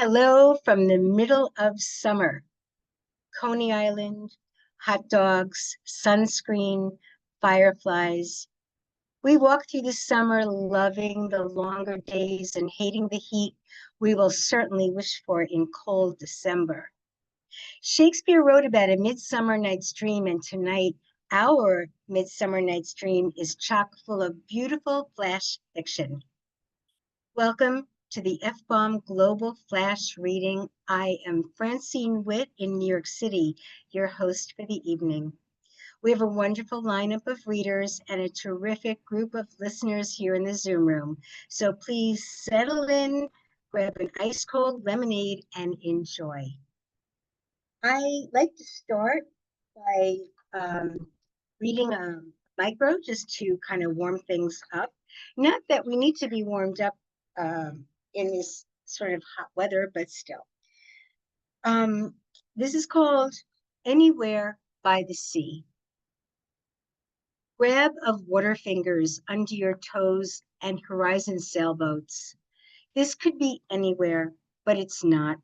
Hello from the middle of summer. Coney Island, hot dogs, sunscreen, fireflies. We walk through the summer loving the longer days and hating the heat we will certainly wish for in cold December. Shakespeare wrote about a Midsummer Night's Dream, and tonight our Midsummer Night's Dream is chock full of beautiful flash fiction. Welcome to the FBOMB Global Flash Reading. I am Francine Witte in New York City, your host for the evening. We have a wonderful lineup of readers and a terrific group of listeners here in the Zoom room. So please settle in, grab an ice cold lemonade, and enjoy. I like to start by reading a micro just to kind of warm things up. Not that we need to be warmed up in this sort of hot weather, but still. This is called Anywhere by the Sea. Grab of water fingers under your toes and horizon sailboats. This could be anywhere, but it's not.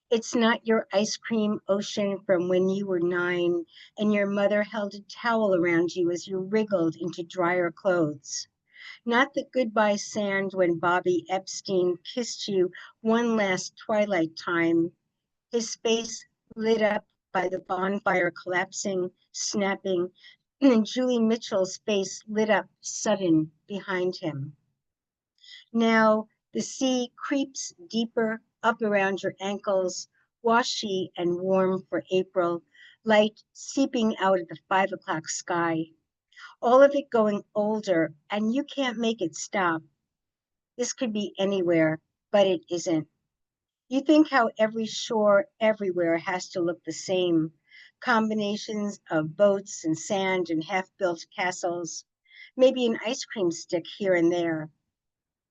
It's not your ice cream ocean from when you were 9 and your mother held a towel around you as you wriggled into drier clothes. Not the goodbye sand when Bobby Epstein kissed you one last twilight time, his face lit up by the bonfire collapsing, snapping, and Julie Mitchell's face lit up sudden behind him. Now the sea creeps deeper up around your ankles, washy and warm for April, light seeping out of the 5 o'clock sky. All of it going older, and you can't make it stop. This could be anywhere, but it isn't. You think how every shore everywhere has to look the same. Combinations of boats and sand and half-built castles, maybe an ice cream stick here and there.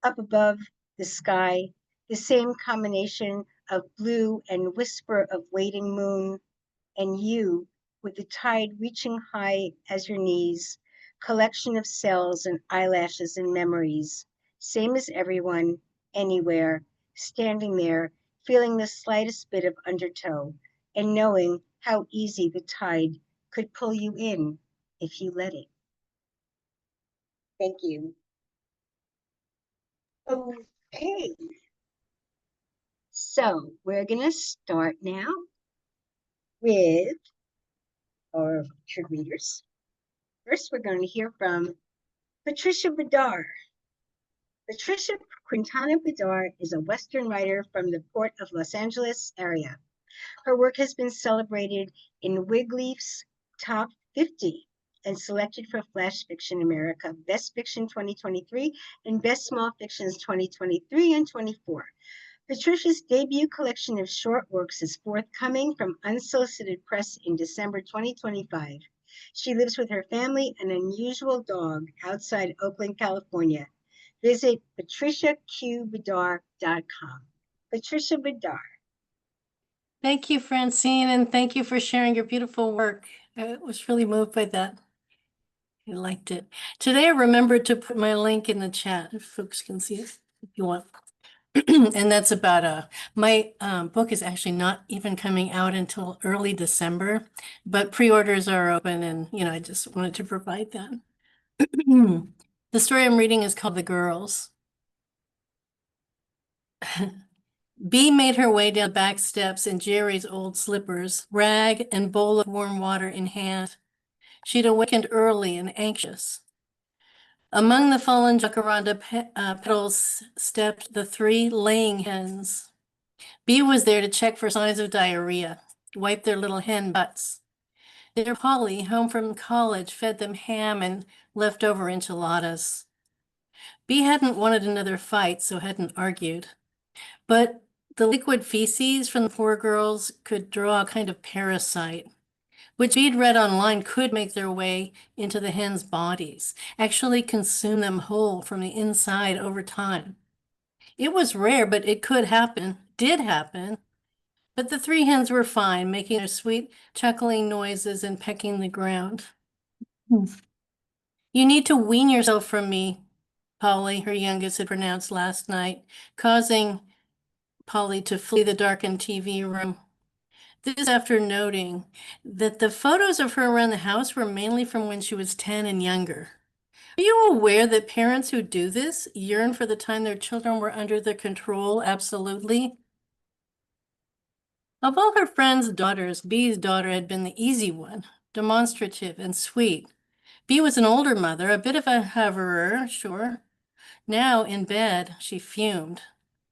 Up above the sky, the same combination of blue and whisper of waiting moon, and you with the tide reaching high as your knees, collection of cells and eyelashes and memories, same as everyone, anywhere, standing there, feeling the slightest bit of undertow, and knowing how easy the tide could pull you in if you let it. Thank you. Okay. So we're gonna start now with our readers. First, we're going to hear from Patricia Bidar. Patricia Quintana Bidar is a Western writer from the Port of Los Angeles area. Her work has been celebrated in Wigleaf's Top 50 and selected for Flash Fiction America Best Fiction 2023 and Best Small Fictions 2023 and 24. Patricia's debut collection of short works is forthcoming from Unsolicited Press in December 2025. She lives with her family and an unusual dog outside Oakland, California. Visit patriciaqbidar.com. Patricia Bidar. Thank you, Francine, and thank you for sharing your beautiful work. I was really moved by that. I liked it. Today, I remembered to put my link in the chat if folks can see it, if you want. And that's about my book is actually not even coming out until early December, but pre-orders are open, and I just wanted to provide that. The story I'm reading is called The Girls. Bee made her way down the back steps in Jerry's old slippers, rag and bowl of warm water in hand. She'd awakened early and anxious. Among the fallen jacaranda petals stepped the 3 laying hens. Bee was there to check for signs of diarrhea, wipe their little hen butts. Their Polly, home from college, fed them ham and leftover enchiladas. Bee hadn't wanted another fight, so hadn't argued. But the liquid feces from the poor girls could draw a kind of parasite, which Bee'd read online could make their way into the hens' bodies, actually consume them whole from the inside over time. It was rare, but it could happen, did happen. But the 3 hens were fine, making their sweet chuckling noises and pecking the ground. You need to wean yourself from me, Polly, her youngest, had pronounced last night, causing Polly to flee the darkened TV room. This after noting that the photos of her around the house were mainly from when she was 10 and younger. Are you aware that parents who do this yearn for the time their children were under their control? Absolutely. Of all her friends' daughters, Bee's daughter had been the easy one, demonstrative and sweet. Bee was an older mother, a bit of a hoverer, sure. Now, in bed, she fumed.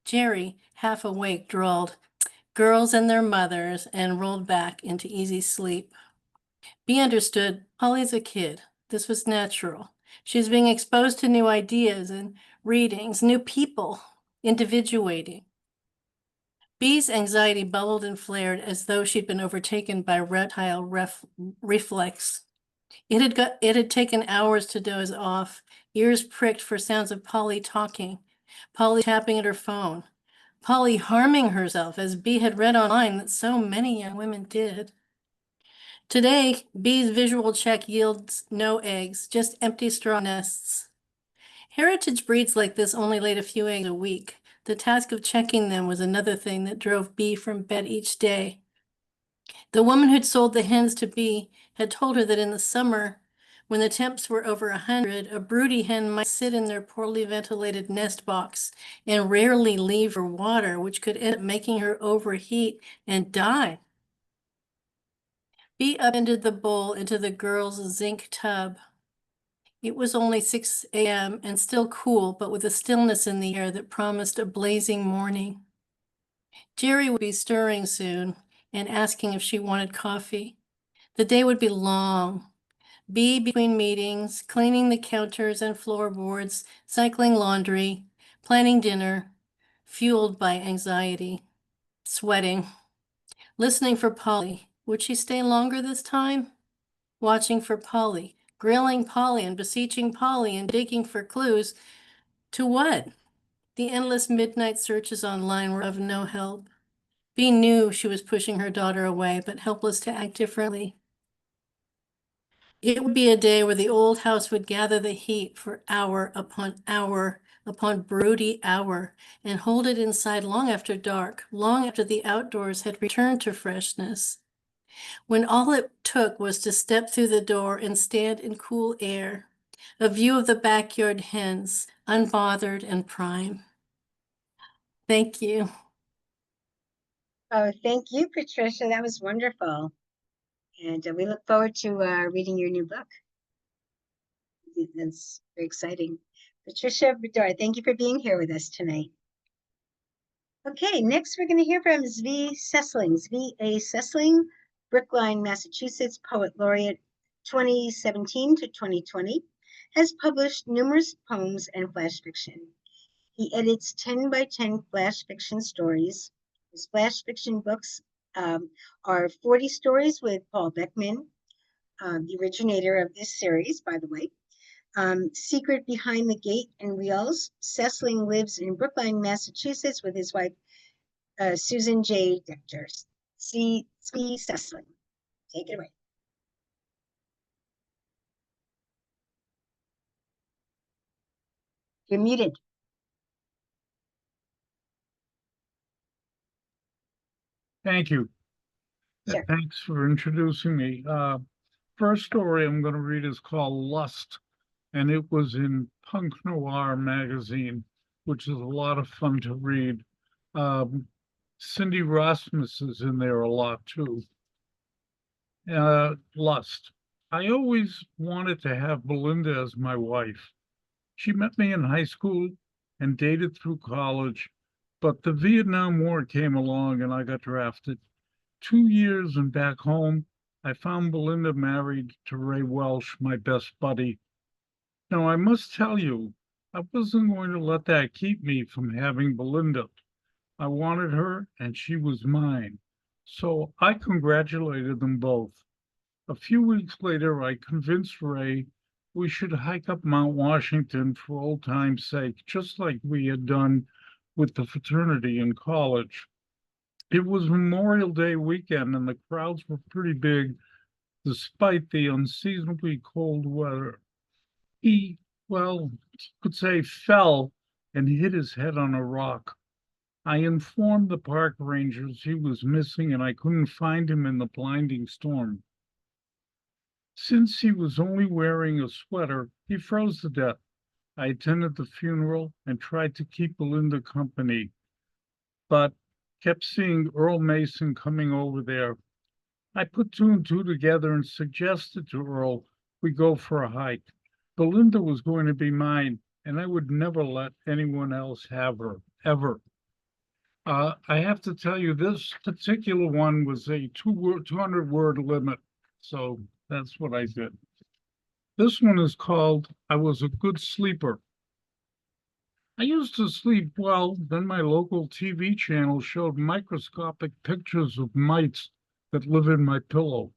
Jerry, half awake, drawled, "Girls and their mothers," and rolled back into easy sleep. Bee understood, Polly's a kid. This was natural. She was being exposed to new ideas and readings, new people, individuating. Bee's anxiety bubbled and flared as though she'd been overtaken by reptile reflex. It had taken hours to doze off, ears pricked for sounds of Polly talking, Polly tapping at her phone, Polly harming herself, as Bee had read online that so many young women did. Today, Bee's visual check yields no eggs, just empty straw nests. Heritage breeds like this only laid a few eggs a week. The task of checking them was another thing that drove Bee from bed each day. The woman who'd sold the hens to Bee had told her that in the summer, when the temps were over 100, a broody hen might sit in their poorly ventilated nest box and rarely leave for water, which could end up making her overheat and die. Bee upended the bowl into the girl's zinc tub. It was only 6 a.m. and still cool, but with a stillness in the air that promised a blazing morning. Jerry would be stirring soon and asking if she wanted coffee. The day would be long. Bee between meetings, cleaning the counters and floorboards, cycling laundry, planning dinner, fueled by anxiety, sweating, listening for Polly. Would she stay longer this time? Watching for Polly, grilling Polly and beseeching Polly and digging for clues. To what? The endless midnight searches online were of no help. Bee knew she was pushing her daughter away, but helpless to act differently. It would be a day where the old house would gather the heat for hour upon broody hour, and hold it inside long after dark, long after the outdoors had returned to freshness, when all it took was to step through the door and stand in cool air, a view of the backyard hens, unbothered and prime. Thank you. Oh, thank you, Patricia. That was wonderful. And we look forward to reading your new book. That's very exciting. Patricia Bidar, thank you for being here with us tonight. Okay, next we're going to hear from Zvi Sesling. Zvi A. Sesling, Brookline, Massachusetts, Poet Laureate 2017 to 2020, has published numerous poems and flash fiction. He edits 10 by 10 flash fiction stories. His flash fiction books are 40 Stories with Paul Beckman, the originator of this series, by the way. Secret Behind the Gate and Wheels. Sesling lives in Brookline, Massachusetts with his wife, Susan J. Dechter. Zvi Sesling. Take it away. You're muted. Thank you. Sure. Thanks for introducing me. First story I'm going to read is called Lust, and it was in Punk Noir magazine, which is a lot of fun to read. Cindy Rasmus is in there a lot too. Lust. I always wanted to have Belinda as my wife. She met me in high school and dated through college, but the Vietnam War came along and I got drafted. 2 years and back home, I found Belinda married to Ray Welsh, my best buddy. Now, I must tell you, I wasn't going to let that keep me from having Belinda. I wanted her, and she was mine. So I congratulated them both. A few weeks later, I convinced Ray we should hike up Mount Washington for old time's sake, just like we had done with the fraternity in college. It was Memorial Day weekend, and the crowds were pretty big, despite the unseasonably cold weather. He, well, could say fell and hit his head on a rock. I informed the park rangers he was missing and I couldn't find him in the blinding storm. Since he was only wearing a sweater, he froze to death. I attended the funeral and tried to keep Belinda company, but kept seeing Earl Mason coming over there. I put two and two together and suggested to Earl we go for a hike. Belinda was going to be mine, and I would never let anyone else have her, ever. I have to tell you, this particular one was a 200-word limit, so that's what I did. This one is called I Was a Good Sleeper. I used to sleep well, then my local TV channel showed microscopic pictures of mites that live in my pillow.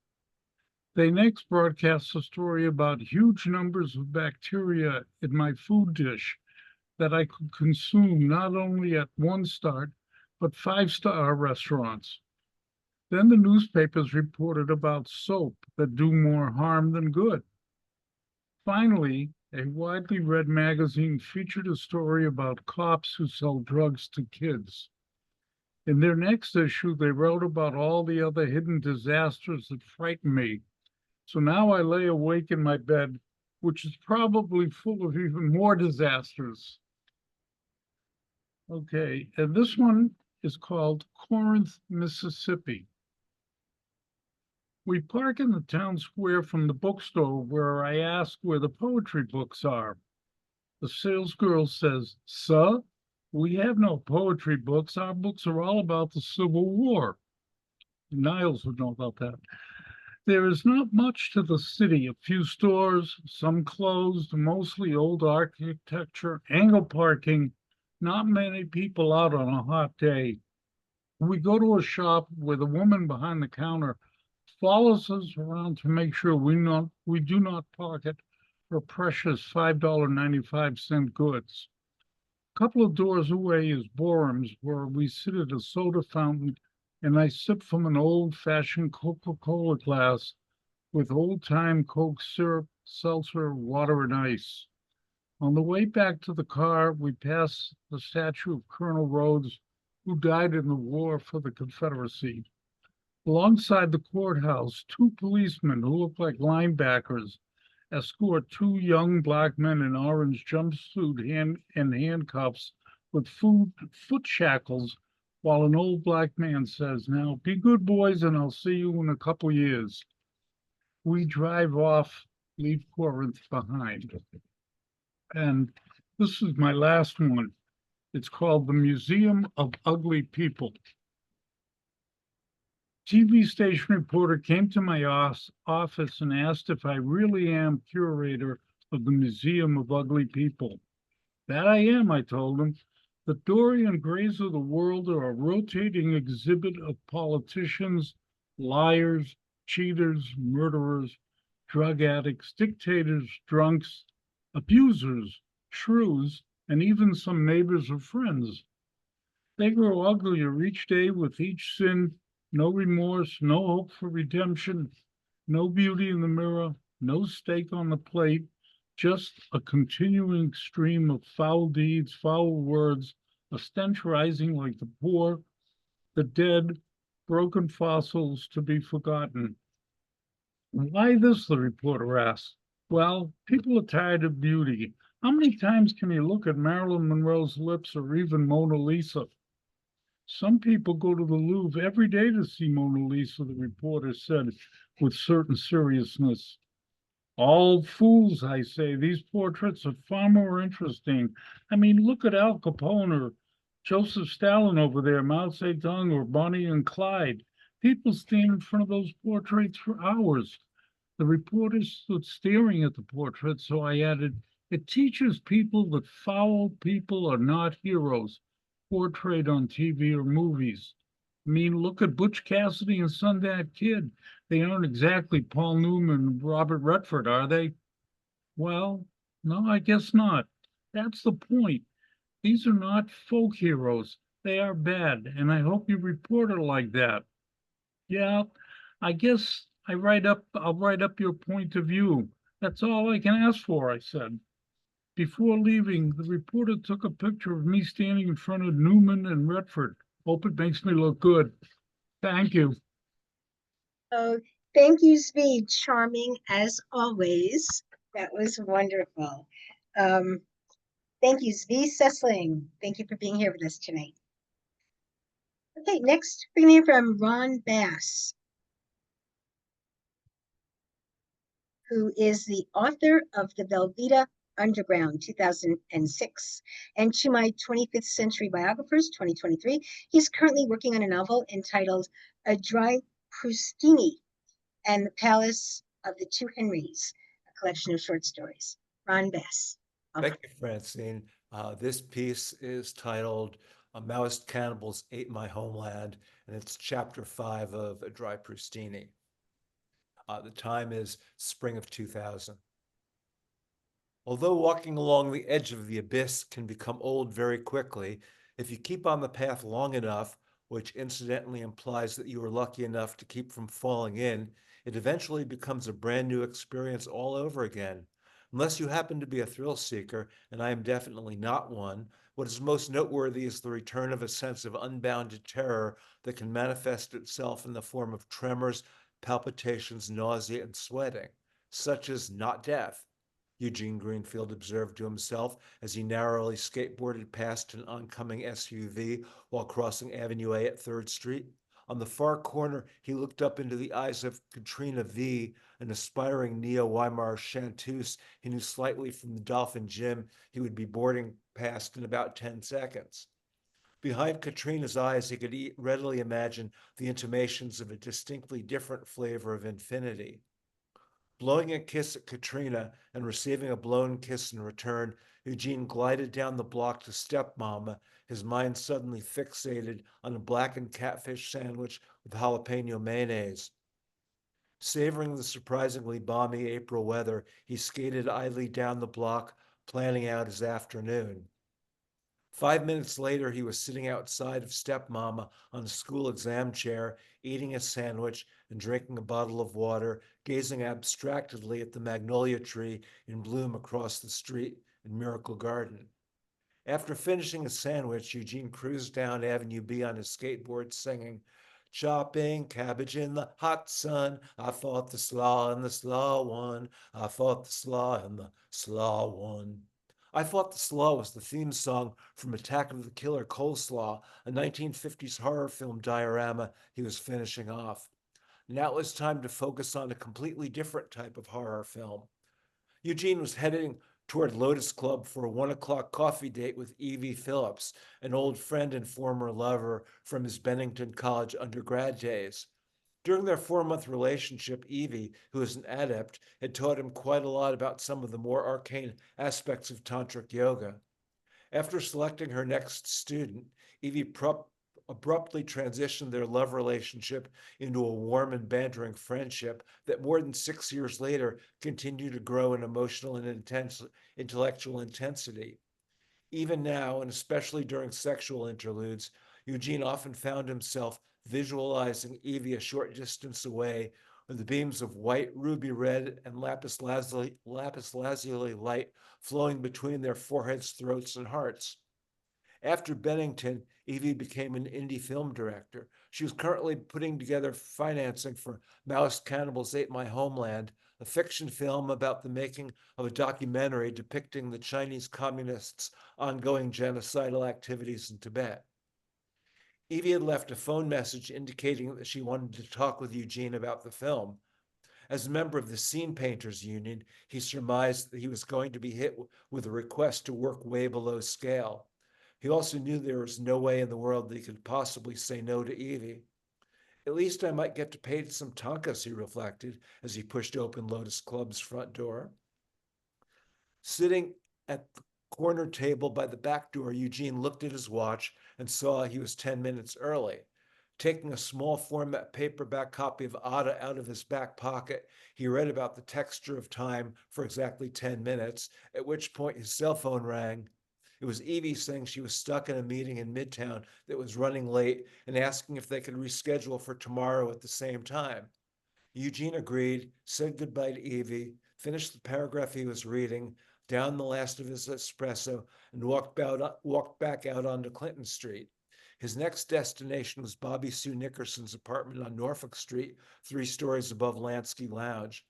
They next broadcast a story about huge numbers of bacteria in my food dish that I could consume not only at one star, but five-star restaurants. Then the newspapers reported about soap that do more harm than good. Finally, a widely read magazine featured a story about cops who sell drugs to kids. In their next issue, they wrote about all the other hidden disasters that frighten me. So now I lay awake in my bed, which is probably full of even more disasters. Okay, and this one is called Corinth, Mississippi. We park in the town square from the bookstore where I ask where the poetry books are. The salesgirl says, "Sir, we have no poetry books. Our books are all about the Civil War." Niles would know about that. There is not much to the city, a few stores, some closed, mostly old architecture, angle parking, not many people out on a hot day. We go to a shop where the woman behind the counter follows us around to make sure we do not pocket her precious $5.95 goods. A couple of doors away is FBOMB, where we sit at a soda fountain and I sip from an old-fashioned Coca-Cola glass with old-time Coke syrup, seltzer, water, and ice. On the way back to the car, we pass the statue of Colonel Rhodes, who died in the war for the Confederacy. Alongside the courthouse, two policemen who look like linebackers escort two young black men in orange jumpsuit and handcuffs with foot shackles, while an old black man says, "Now, be good boys, and I'll see you in a couple years." We drive off, leave Corinth behind. And this is my last one. It's called The Museum of Ugly People. TV station reporter came to my office and asked if I really am curator of the Museum of Ugly People. That I am, I told him. The Dorian Grays of the world are a rotating exhibit of politicians, liars, cheaters, murderers, drug addicts, dictators, drunks, abusers, shrews, and even some neighbors or friends. They grow uglier each day with each sin. No remorse, no hope for redemption, no beauty in the mirror, no steak on the plate, just a continuing stream of foul deeds, foul words, a stench rising like the poor, the dead, broken fossils to be forgotten. Why this, the reporter asked. Well, people are tired of beauty. How many times can you look at Marilyn Monroe's lips or even Mona Lisa? Some people go to the Louvre every day to see Mona Lisa, the reporter said with certain seriousness. All fools, I say. These portraits are far more interesting. I mean, look at Al Capone or Joseph Stalin over there, Mao Zedong or Bonnie and Clyde. People stand in front of those portraits for hours. The reporter stood staring at the portrait, so I added, it teaches people that foul people are not heroes portrayed on TV or movies. I mean, look at Butch Cassidy and Sundance Kid. They aren't exactly Paul Newman and Robert Redford, are they? Well, no, I guess not. That's the point. These are not folk heroes. They are bad, and I hope you report it like that. Yeah, I guess I'll write up your point of view. That's all I can ask for, I said. Before leaving, the reporter took a picture of me standing in front of Newman and Redford. Hope it makes me look good. Thank you. Oh, thank you, Zvi. Charming as always. That was wonderful. Thank you, Zvi. Sesling. Thank you for being here with us tonight. Okay, next we're going to hear from Ron Bass, who is the author of The Velveeta Underground, 2006, and To My 25th Century Biographers, 2023. He's currently working on a novel entitled A Dry Prustini and the Palace of the Two Henrys, a collection of short stories. Ron Bass. Thank you, Francine. This piece is titled Maoist Cannibals Ate My Homeland, and it's chapter 5 of A Dry Prustini. The time is spring of 2000. Although walking along the edge of the abyss can become old very quickly, if you keep on the path long enough, which incidentally implies that you are lucky enough to keep from falling in, it eventually becomes a brand new experience all over again. Unless you happen to be a thrill seeker, and I am definitely not one, what is most noteworthy is the return of a sense of unbounded terror that can manifest itself in the form of tremors, palpitations, nausea, and sweating, such as not death, Eugene Greenfield observed to himself as he narrowly skateboarded past an oncoming SUV while crossing Avenue A at 3rd Street. On the far corner, he looked up into the eyes of Katrina V, an aspiring neo-Weimar chanteuse he knew slightly from the Dolphin Gym he would be boarding past in about 10 seconds. Behind Katrina's eyes, he could readily imagine the intimations of a distinctly different flavor of infinity. Blowing a kiss at Katrina and receiving a blown kiss in return, Eugene glided down the block to Stepmama, his mind suddenly fixated on a blackened catfish sandwich with jalapeno mayonnaise. Savoring the surprisingly balmy April weather, he skated idly down the block, planning out his afternoon. 5 minutes later, he was sitting outside of Stepmama on a school exam chair, eating a sandwich and drinking a bottle of water, gazing abstractedly at the magnolia tree in bloom across the street in Miracle Garden. After finishing a sandwich, Eugene cruised down Avenue B on his skateboard singing, "Chopping cabbage in the hot sun, I fought the slaw and the slaw won, I fought the slaw and the slaw won." I Fought the Slaw was the theme song from Attack of the Killer Coleslaw, a 1950s horror film diorama he was finishing off. Now it was time to focus on a completely different type of horror film. Eugene was heading toward Lotus Club for a 1 o'clock coffee date with Evie Phillips, an old friend and former lover from his Bennington College undergrad days. During their 4-month relationship, Evie, who is an adept, had taught him quite a lot about some of the more arcane aspects of tantric yoga. After selecting her next student, Evie abruptly transitioned their love relationship into a warm and bantering friendship that more than 6 years later continued to grow in emotional and intellectual intensity. Even now, and especially during sexual interludes, Eugene often found himself visualizing Evie a short distance away, with the beams of white, ruby red, and lapis lazuli light flowing between their foreheads, throats, and hearts. After Bennington, Evie became an indie film director. She was currently putting together financing for Maoist Cannibals Ate My Homeland, a fiction film about the making of a documentary depicting the Chinese communists' ongoing genocidal activities in Tibet. Evie had left a phone message indicating that she wanted to talk with Eugene about the film. As a member of the Scene Painters Union, he surmised that he was going to be hit with a request to work way below scale. He also knew there was no way in the world that he could possibly say no to Evie. At least I might get to pay some tankas, he reflected as he pushed open Lotus Club's front door. Sitting at the corner table by the back door, Eugene looked at his watch and saw he was 10 minutes early. Taking a small format paperback copy of Ada out of his back pocket, he read about the texture of time for exactly 10 minutes, at which point his cell phone rang. It was Evie saying she was stuck in a meeting in Midtown that was running late and asking if they could reschedule for tomorrow at the same time. Eugene agreed, said goodbye to Evie, finished the paragraph he was reading, down the last of his espresso, and walked back out onto Clinton Street. His next destination was Bobby Sue Nickerson's apartment on Norfolk Street, 3 stories above Lansky Lounge.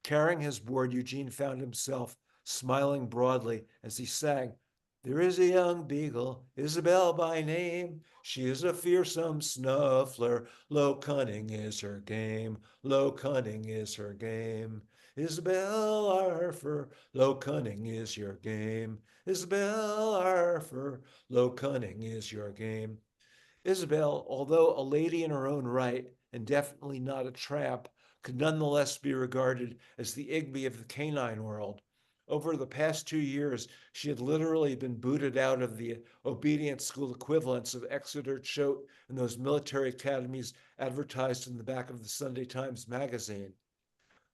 Carrying his board, Eugene found himself smiling broadly as he sang, "There is a young beagle, Isabel by name. She is a fearsome snuffler. Low cunning is her game. Low cunning is her game. Isabel Arfer, low cunning is your game. Isabel Arfer, low cunning is your game." Isabel, although a lady in her own right and definitely not a tramp, could nonetheless be regarded as the Igby of the canine world. Over the past 2 years, she had literally been booted out of the obedience school equivalents of Exeter, Choate, and those military academies advertised in the back of the Sunday Times magazine.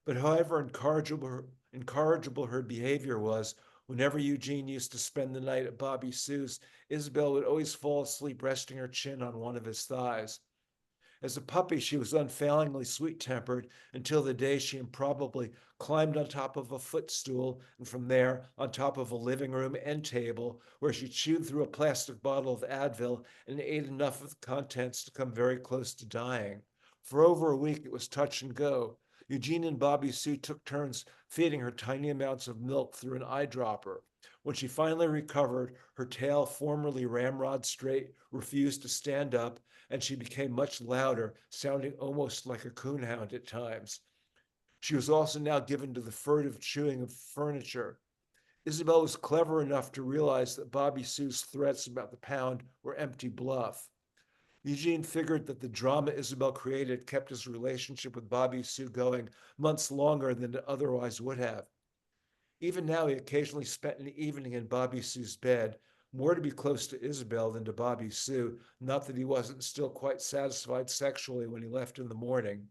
But however incorrigible her behavior was, whenever Eugene used to spend the night at Bobby Sue's, Isabel would always fall asleep resting her chin on one of his thighs. As a puppy, she was unfailingly sweet-tempered until the day she improbably climbed on top of a footstool and from there on top of a living room end table, where she chewed through a plastic bottle of Advil and ate enough of the contents to come very close to dying. For over a week, it was touch and go. Eugene and Bobby Sue took turns feeding her tiny amounts of milk through an eyedropper. When she finally recovered, her tail, formerly ramrod straight, refused to stand up, and she became much louder, sounding almost like a coonhound at times. She was also now given to the furtive chewing of furniture. Isabel was clever enough to realize that Bobby Sue's threats about the pound were empty bluff. Eugene figured that the drama Isabel created kept his relationship with Bobby Sue going months longer than it otherwise would have. Even now, he occasionally spent an evening in Bobby Sue's bed, more to be close to Isabel than to Bobby Sue, not that he wasn't still quite satisfied sexually when he left in the morning.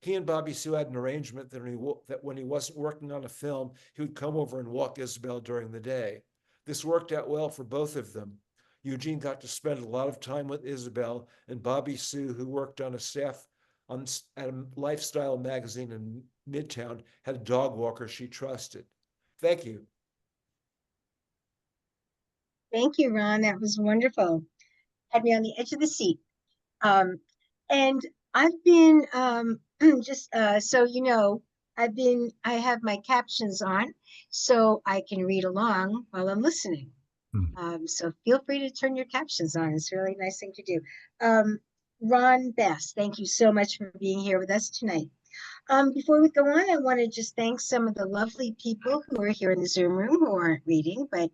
He and Bobby Sue had an arrangement that when he wasn't working on a film, he would come over and walk Isabel during the day. This worked out well for both of them. Eugene got to spend a lot of time with Isabel, and Bobby Sue, who worked on a staff at a lifestyle magazine in Midtown, had a dog walker she trusted. Thank you. Thank you, Ron. That was wonderful. Had me on the edge of the seat. And I've been just so you know, I have my captions on so I can read along while I'm listening. So feel free to turn your captions on. It's a really nice thing to do. Ron Best, thank you so much for being here with us tonight. Before we go on, I want to just thank some of the lovely people who are here in the Zoom room who aren't reading, but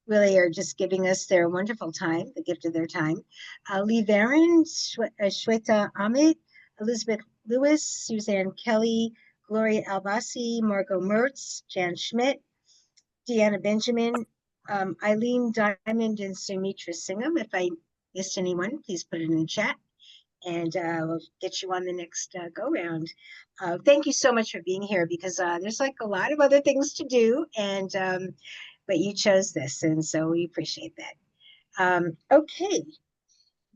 really are just giving us their wonderful time, the gift of their time. Lee Varon, Shweta Ahmed, Elizabeth Lewis, Suzanne Kelly, Gloria Albasi, Margot Mertz, Jan Schmidt, Deanna Benjamin, Eileen Diamond, and Sumitra Singham. If I missed anyone, please put it in the chat, and we'll get you on the next go round. Thank you so much for being here, because there's like a lot of other things to do, and but you chose this, and so we appreciate that. Okay,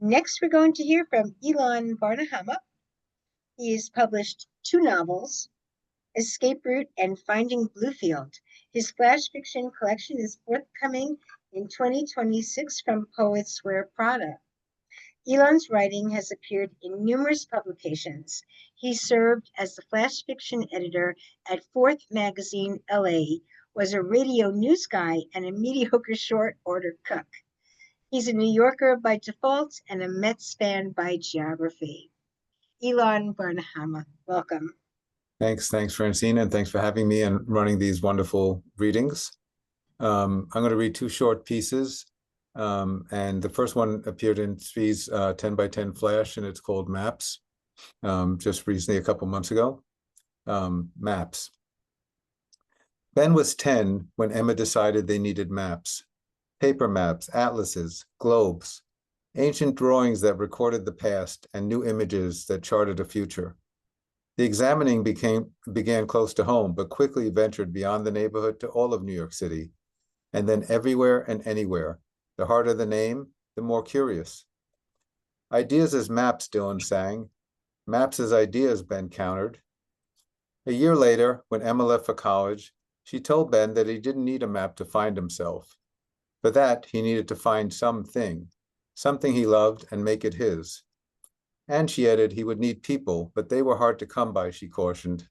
next we're going to hear from Elan Barnahama. He's published 2 novels, Escape Route and Finding Bluefield. His flash fiction collection is forthcoming in 2026 from Poets Wear Prada. Elan's writing has appeared in numerous publications. He served as the flash fiction editor at Fourth Magazine LA, was a radio news guy, and a mediocre short order cook. He's a New Yorker by default and a Mets fan by geography. Elan Barnahama, welcome. Thanks, Francine, and thanks for having me and running these wonderful readings. I'm going to read 2 short pieces, and the first one appeared in Zvi's 10 by 10 Flash, and it's called Maps, just recently, a couple months ago. Maps. Ben was 10 when Emma decided they needed maps. Paper maps, atlases, globes, ancient drawings that recorded the past, and new images that charted a future. The examining began close to home, but quickly ventured beyond the neighborhood to all of New York City, and then everywhere and anywhere. The harder the name, the more curious. Ideas as maps, Dylan sang. Maps as ideas, Ben countered. A year later, when Emma left for college, She told Ben that he didn't need a map to find himself. For that, he needed to find something he loved and make it his. And she added he would need people, but they were hard to come by, she cautioned,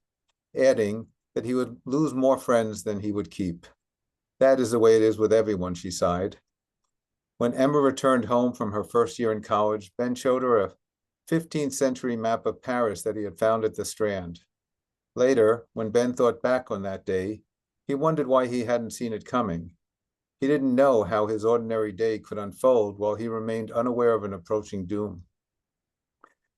adding that he would lose more friends than he would keep. That is the way it is with everyone, she sighed. When Emma returned home from her first year in college, Ben showed her a 15th century map of Paris that he had found at the Strand. Later, when Ben thought back on that day, he wondered why he hadn't seen it coming. He didn't know how his ordinary day could unfold while he remained unaware of an approaching doom.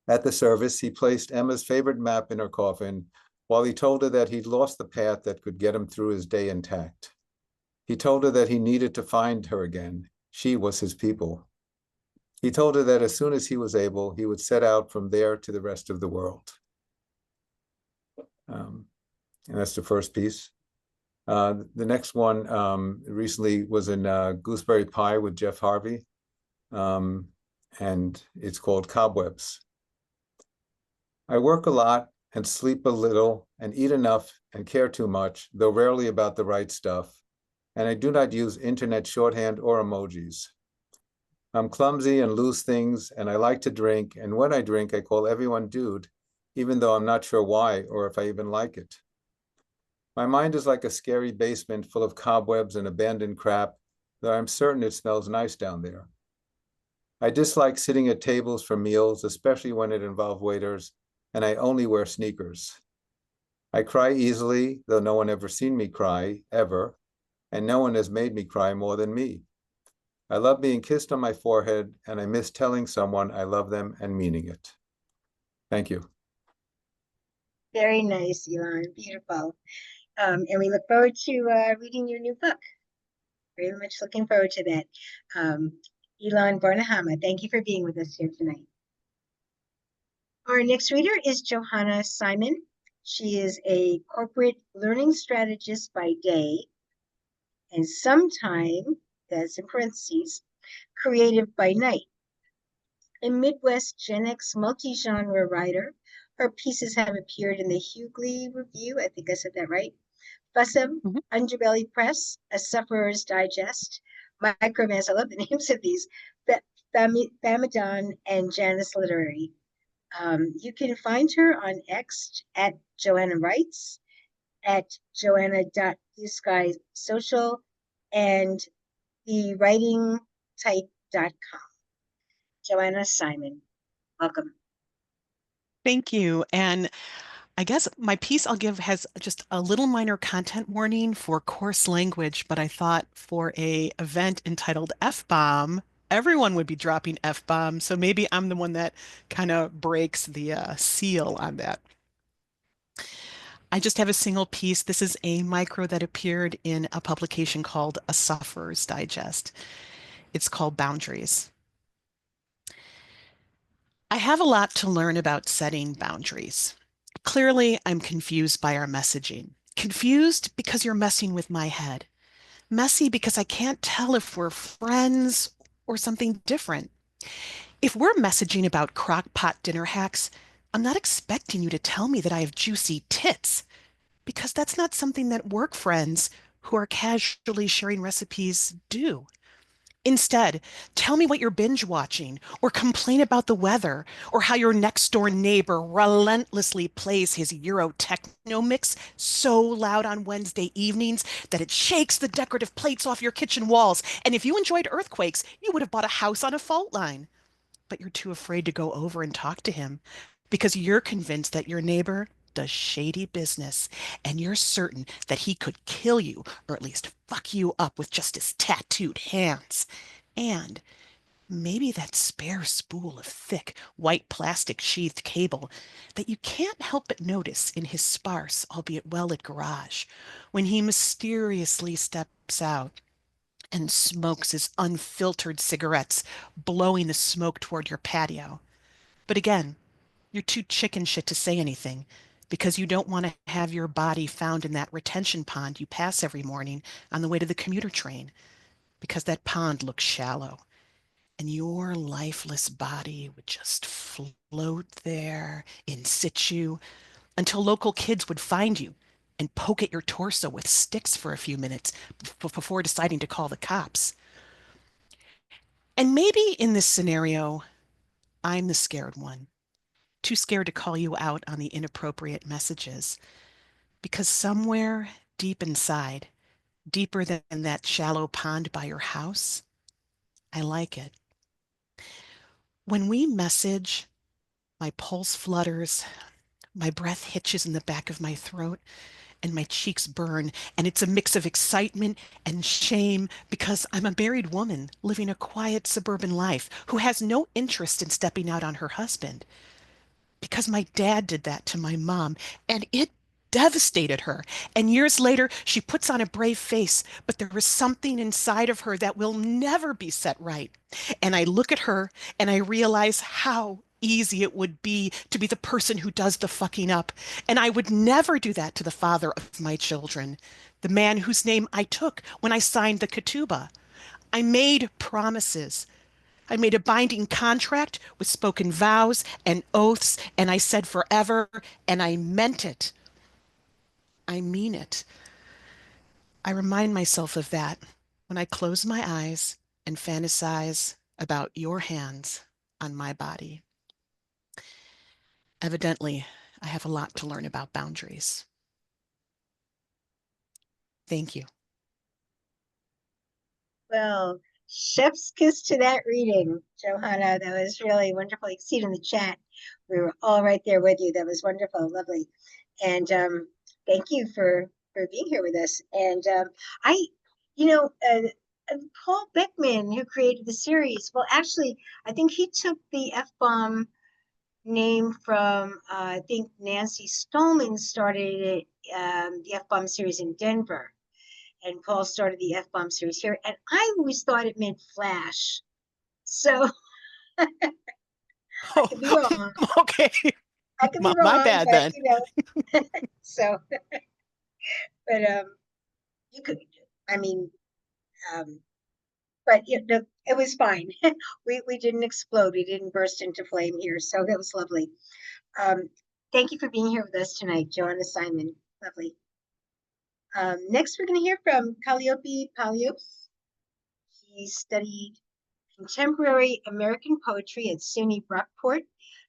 At the service, he placed Emma's favorite map in her coffin while he told her that he'd lost the path that could get him through his day intact. He told her that he needed to find her again. She was his people. He told her that as soon as he was able, he would set out from there to the rest of the world. And that's the first piece. The next one recently was in Gooseberry Pie with Jeff Harvey, and it's called Cobwebs. I work a lot and sleep a little and eat enough and care too much, though rarely about the right stuff, and I do not use internet shorthand or emojis. I'm clumsy and lose things, and I like to drink, and when I drink, I call everyone dude, even though I'm not sure why or if I even like it. My mind is like a scary basement full of cobwebs and abandoned crap, though I'm certain it smells nice down there. I dislike sitting at tables for meals, especially when it involves waiters, and I only wear sneakers. I cry easily, though no one ever seen me cry, ever, and no one has made me cry more than me. I love being kissed on my forehead, and I miss telling someone I love them and meaning it. Thank you. Very nice, Elan. Beautiful. And we look forward to reading your new book. Very much looking forward to that. Elan Barnahama, thank you for being with us here tonight. Our next reader is Johannnah Simon. She is a corporate learning strategist by day, and sometime, that's in parentheses, creative by night. A Midwest Gen X multi-genre writer, her pieces have appeared in the Hughley Review, I think I said that right, FBOMB, Underbelly Press, A Sufferer's Digest, Micromance, I love the names of these, Bamadan, and Janus Literary. You can find her on X at Johanna Writes, at johanna.blueskysocial, and thewritingtype.com. Johannnah Simon, welcome. Thank you. And I guess my piece I'll give has just a little minor content warning for coarse language, but I thought for a event entitled FBOMB, everyone would be dropping F-bombs. So maybe I'm the one that kind of breaks the seal on that. I just have a single piece. This is a micro that appeared in a publication called A Sufferer's Digest. It's called Boundaries. I have a lot to learn about setting boundaries. Clearly, I'm confused by our messaging. Confused because you're messing with my head. Messy because I can't tell if we're friends or something different. If we're messaging about crock-pot dinner hacks, I'm not expecting you to tell me that I have juicy tits, because that's not something that work friends who are casually sharing recipes do. Instead, tell me what you're binge watching, or complain about the weather, or how your next door neighbor relentlessly plays his Euro techno mix so loud on Wednesday evenings that it shakes the decorative plates off your kitchen walls. And if you enjoyed earthquakes, you would have bought a house on a fault line. But you're too afraid to go over and talk to him because you're convinced that your neighbor does shady business, and you're certain that he could kill you or at least fuck you up with just his tattooed hands. And maybe that spare spool of thick, white plastic sheathed cable that you can't help but notice in his sparse, albeit well-lit garage when he mysteriously steps out and smokes his unfiltered cigarettes, blowing the smoke toward your patio. But again, you're too chicken shit to say anything because you don't want to have your body found in that retention pond you pass every morning on the way to the commuter train, because that pond looks shallow and your lifeless body would just float there in situ until local kids would find you and poke at your torso with sticks for a few minutes before deciding to call the cops. And maybe in this scenario, I'm the scared one, too scared to call you out on the inappropriate messages, because somewhere deep inside, deeper than that shallow pond by your house, I like it. When we message, my pulse flutters, my breath hitches in the back of my throat, and my cheeks burn, and it's a mix of excitement and shame because I'm a married woman living a quiet suburban life who has no interest in stepping out on her husband. Because my dad did that to my mom, and it devastated her. And years later, she puts on a brave face, but there is something inside of her that will never be set right. And I look at her and I realize how easy it would be to be the person who does the fucking up. And I would never do that to the father of my children, the man whose name I took when I signed the ketubah. I made promises. I made a binding contract with spoken vows and oaths, and I said forever, and I meant it. I mean it. I remind myself of that when I close my eyes and fantasize about your hands on my body. Evidently, I have a lot to learn about boundaries. Thank you. Well, chef's kiss to that reading, Johanna. That was really wonderful. You can see it in the chat. We were all right there with you. That was wonderful, lovely. And thank you for being here with us. And Paul Beckman, who created the series, well, actually, I think he took the FBOMB name from, I think Nancy Stolman started it, the FBOMB series in Denver. And Paul started the FBOMB series here. And I always thought it meant flash. So I could be wrong. Okay. I could be wrong. My bad but, then. So, but you could, I mean, but it was fine. we didn't explode. We didn't burst into flame here. So that was lovely. Thank you for being here with us tonight, Johannnah Simon. Lovely. Next, we're going to hear from Kalliopy Palleos. He studied contemporary American poetry at SUNY Brockport.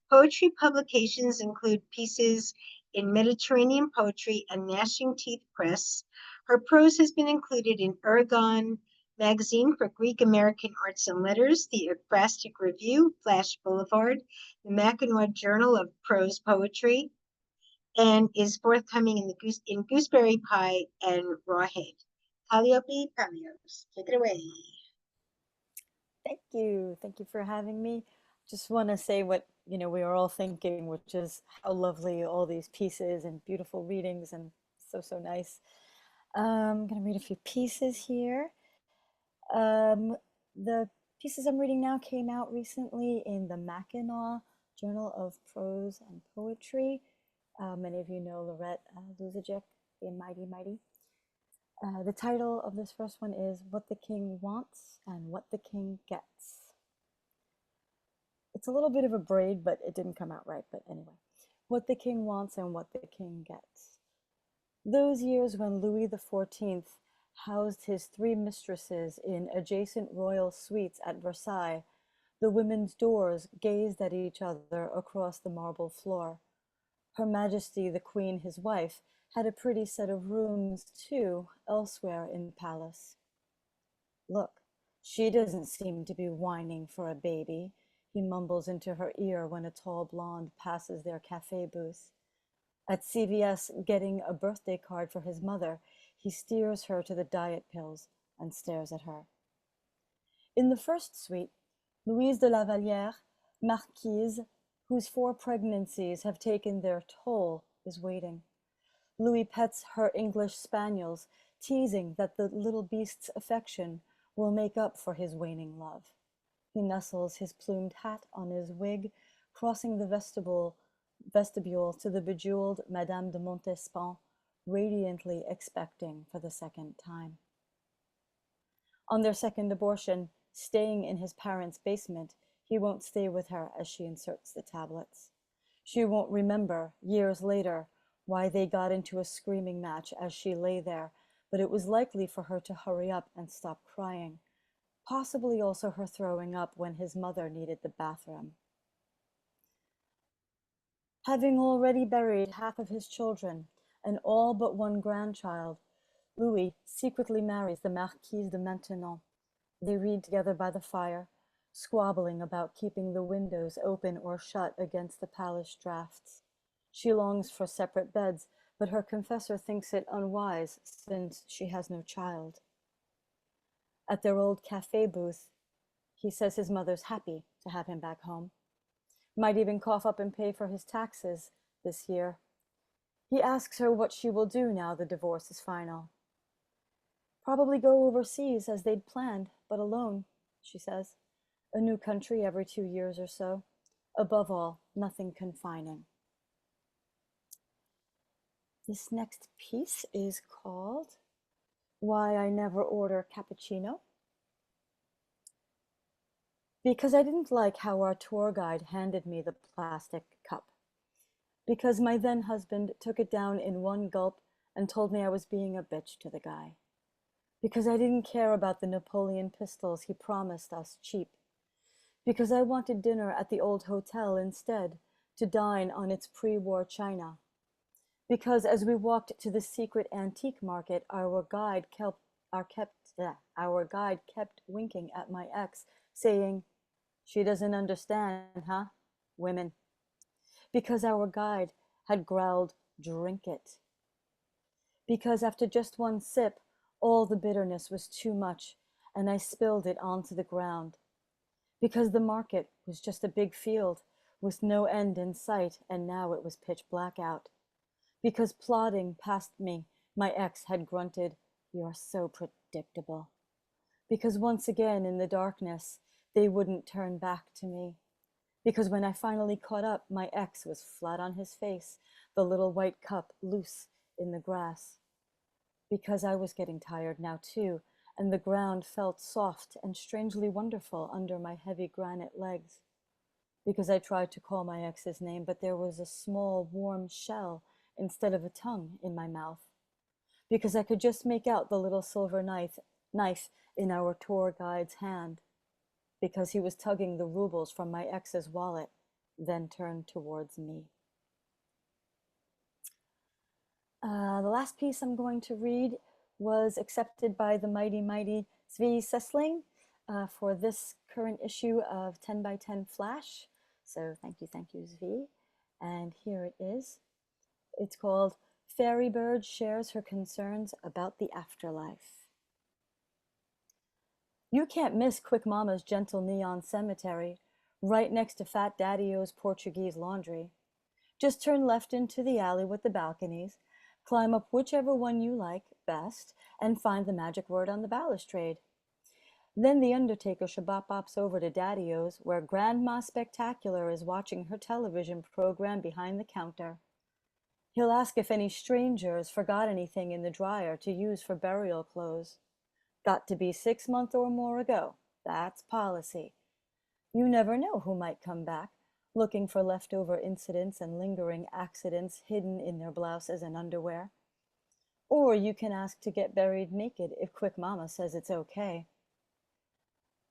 Poetry publications include pieces in Mediterranean Poetry and Gnashing Teeth Press. Her prose has been included in Ergon Magazine for Greek American Arts and Letters, the Ekphrastic Review, Flash Boulevard, the Mackinac Journal of Prose Poetry, and is forthcoming in Gooseberry Pie and Rawhead. Kalliopy Palleos, take it away. Thank you. Thank you for having me. Just want to say what, we are all thinking, which is how lovely all these pieces and beautiful readings and so nice. I'm going to read a few pieces here. The pieces I'm reading now came out recently in the Mackinac Journal of Prose and Poetry. Many of you know Lorette Luzajic, the Mighty Mighty. The title of this first one is What the King Wants and What the King Gets. It's a little bit of a braid, but it didn't come out right. But anyway, what the king wants and what the king gets. Those years when Louis XIV housed his 3 mistresses in adjacent royal suites at Versailles, the women's doors gazed at each other across the marble floor. Her Majesty the Queen, his wife, had a pretty set of rooms, too, elsewhere in the palace. Look, she doesn't seem to be whining for a baby, he mumbles into her ear when a tall blonde passes their cafe booth. At CVS getting a birthday card for his mother, he steers her to the diet pills and stares at her. In the first suite, Louise de la Vallière, Marquise, whose 4 pregnancies have taken their toll, is waiting. Louis pets her English spaniels, teasing that the little beast's affection will make up for his waning love. He nestles his plumed hat on his wig, crossing the vestibule to the bejeweled Madame de Montespan, radiantly expecting for the 2nd time. On their 2nd abortion, staying in his parents' basement, he won't stay with her as she inserts the tablets. She won't remember, years later, why they got into a screaming match as she lay there, but it was likely for her to hurry up and stop crying, possibly also her throwing up when his mother needed the bathroom. Having already buried half of his children and all but one grandchild, Louis secretly marries the Marquise de Maintenon. They read together by the fire, squabbling about keeping the windows open or shut against the palace drafts. She longs for separate beds, but her confessor thinks it unwise since she has no child. At their old cafe booth, he says his mother's happy to have him back home. Might even cough up and pay for his taxes this year. He asks her what she will do now the divorce is final. Probably go overseas as they'd planned, but alone, she says. A new country every 2 years or so. Above all, nothing confining. This next piece is called Why I Never Order Cappuccino. Because I didn't like how our tour guide handed me the plastic cup. Because my then husband took it down in one gulp and told me I was being a bitch to the guy. Because I didn't care about the Napoleon pistols he promised us cheap. Because I wanted dinner at the old hotel instead, to dine on its pre-war china. Because as we walked to the secret antique market, our guide kept winking at my ex, saying, "She doesn't understand, huh? Women." Because our guide had growled, "Drink it." Because after just one sip, all the bitterness was too much, and I spilled it onto the ground. Because the market was just a big field with no end in sight, and now it was pitch black out. Because plodding past me, my ex had grunted, "You're so predictable." Because once again in the darkness, they wouldn't turn back to me. Because when I finally caught up, my ex was flat on his face, the little white cup loose in the grass. Because I was getting tired now too, and the ground felt soft and strangely wonderful under my heavy granite legs. Because I tried to call my ex's name, but there was a small warm shell instead of a tongue in my mouth. Because I could just make out the little silver knife in our tour guide's hand. Because he was tugging the rubles from my ex's wallet, then turned towards me. The last piece I'm going to read was accepted by the mighty Zvi Sesling for this current issue of 10 by 10 Flash. So thank you, Zvi. And here it is. It's called Fairy Bird Shares Her Concerns About the Afterlife. You can't miss Quick Mama's gentle neon cemetery, right next to Fat Daddy-O's Portuguese laundry. Just turn left into the alley with the balconies, climb up whichever one you like best, and find the magic word on the balustrade. Then the undertaker shabop-bops over to Daddy-O's, where Grandma Spectacular is watching her television program behind the counter. He'll ask if any strangers forgot anything in the dryer to use for burial clothes. Got to be 6 months or more ago. That's policy. You never know who might come back, looking for leftover incidents and lingering accidents hidden in their blouses and underwear. Or you can ask to get buried naked if Quick Mama says it's okay.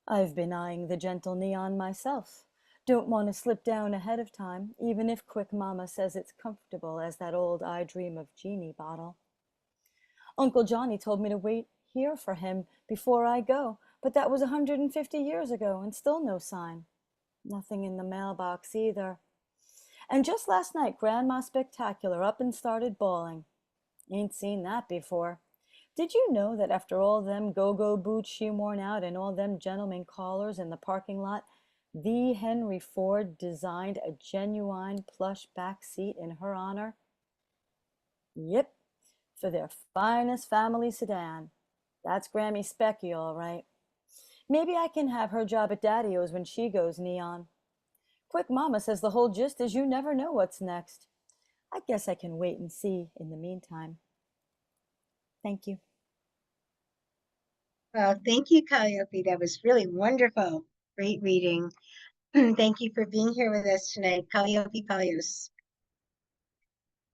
I've been eyeing the gentle neon myself. Don't want to slip down ahead of time, even if Quick Mama says it's comfortable as that old I Dream of Jeannie bottle. Uncle Johnny told me to wait here for him before I go, but that was 150 years ago and still no sign. Nothing in the mailbox either. And just last night, Grandma Spectacular up and started bawling. Ain't seen that before. Did you know that after all them go-go boots she worn out and all them gentlemen callers in the parking lot, the Henry Ford designed a genuine plush back seat in her honor? Yep, for their finest family sedan. That's Grammy Specky, all right. Maybe I can have her job at Daddy-O's when she goes neon. Quick Mama says the whole gist is you never know what's next. I guess I can wait and see in the meantime. Thank you. Well, thank you, Kalliopy. That was really wonderful. Great reading. Thank you for being here with us tonight, Kalliopy Palleos.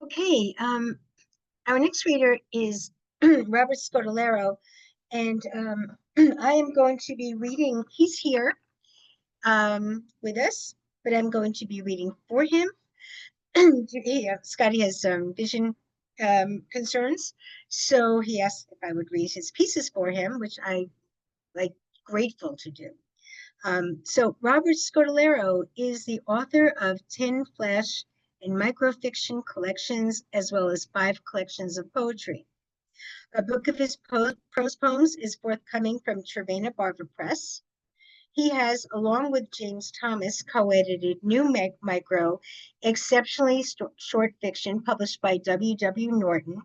Okay, our next reader is Robert Scotellaro, and I am going to be reading. He's here with us, but I'm going to be reading for him. Scotty has some vision concerns, so he asked if I would read his pieces for him, which I like grateful to do. So Robert Scotellaro is the author of 10 flash and microfiction collections, as well as 5 collections of poetry. A book of his prose poems is forthcoming from Trevena Barber Press. He has, along with James Thomas, co-edited New Micro, exceptionally short fiction published by W.W. Norton.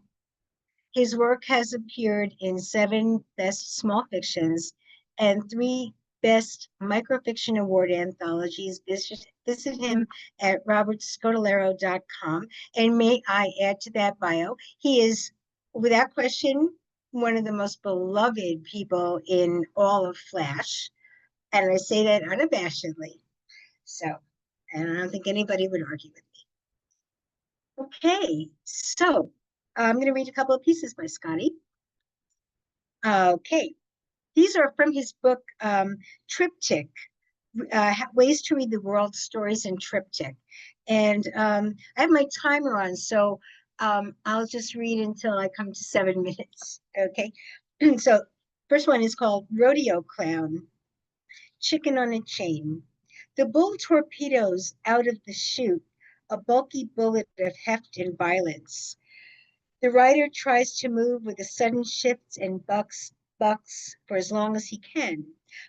His work has appeared in 7 Best Small Fictions and 3 Best Microfiction Award anthologies. Visit him at robertscotellaro.com. And may I add to that bio, he is, without question, one of the most beloved people in all of Flash. And I say that unabashedly. So, and I don't think anybody would argue with me. Okay, so I'm going to read a couple of pieces by Scotty. Okay, these are from his book, Triptych, Ways to Read the World, Stories in Triptych. And I have my timer on, so I'll just read until I come to 7 minutes, okay? So first one is called Rodeo Clown, Chicken on a Chain. The bull torpedoes out of the chute a bulky bullet of heft and violence. The rider tries to move with a sudden shift and bucks for as long as he can,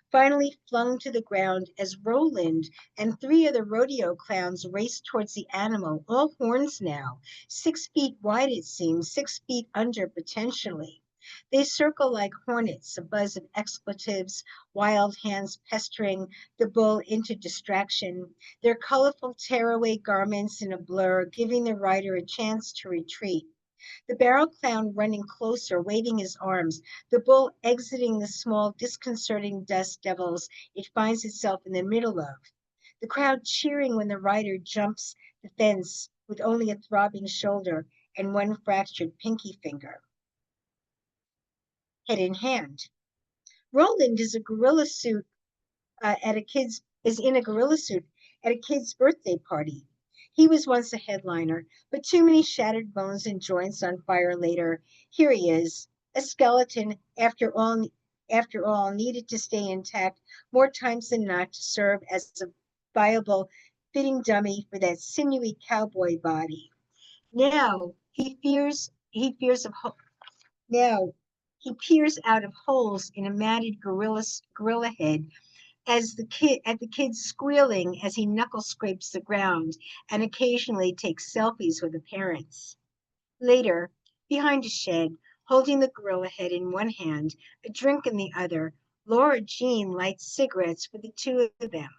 finally flung to the ground as Roland and 3 other rodeo clowns race towards the animal, all horns now, 6 feet wide it seems, 6 feet under potentially. They circle like hornets, a buzz of expletives, wild hands pestering the bull into distraction, their colorful tearaway garments in a blur, giving the rider a chance to retreat. The barrel clown running closer, waving his arms, the bull exiting the small, disconcerting dust devils it finds itself in the middle of. The crowd cheering when the rider jumps the fence with only a throbbing shoulder and 1 fractured pinky finger. Head in hand. Roland is in a gorilla suit at a kid's birthday party. He was once a headliner, but too many shattered bones and joints on fire later. Here he is, a skeleton after all needed to stay intact more times than not to serve as a viable fitting dummy for that sinewy cowboy body. Now he peers out of holes in a matted gorilla head at the kid squealing as he knuckle scrapes the ground and occasionally takes selfies with the parents. Later, behind a shed, holding the gorilla head in one hand, a drink in the other, Laura Jean lights cigarettes for the 2 of them.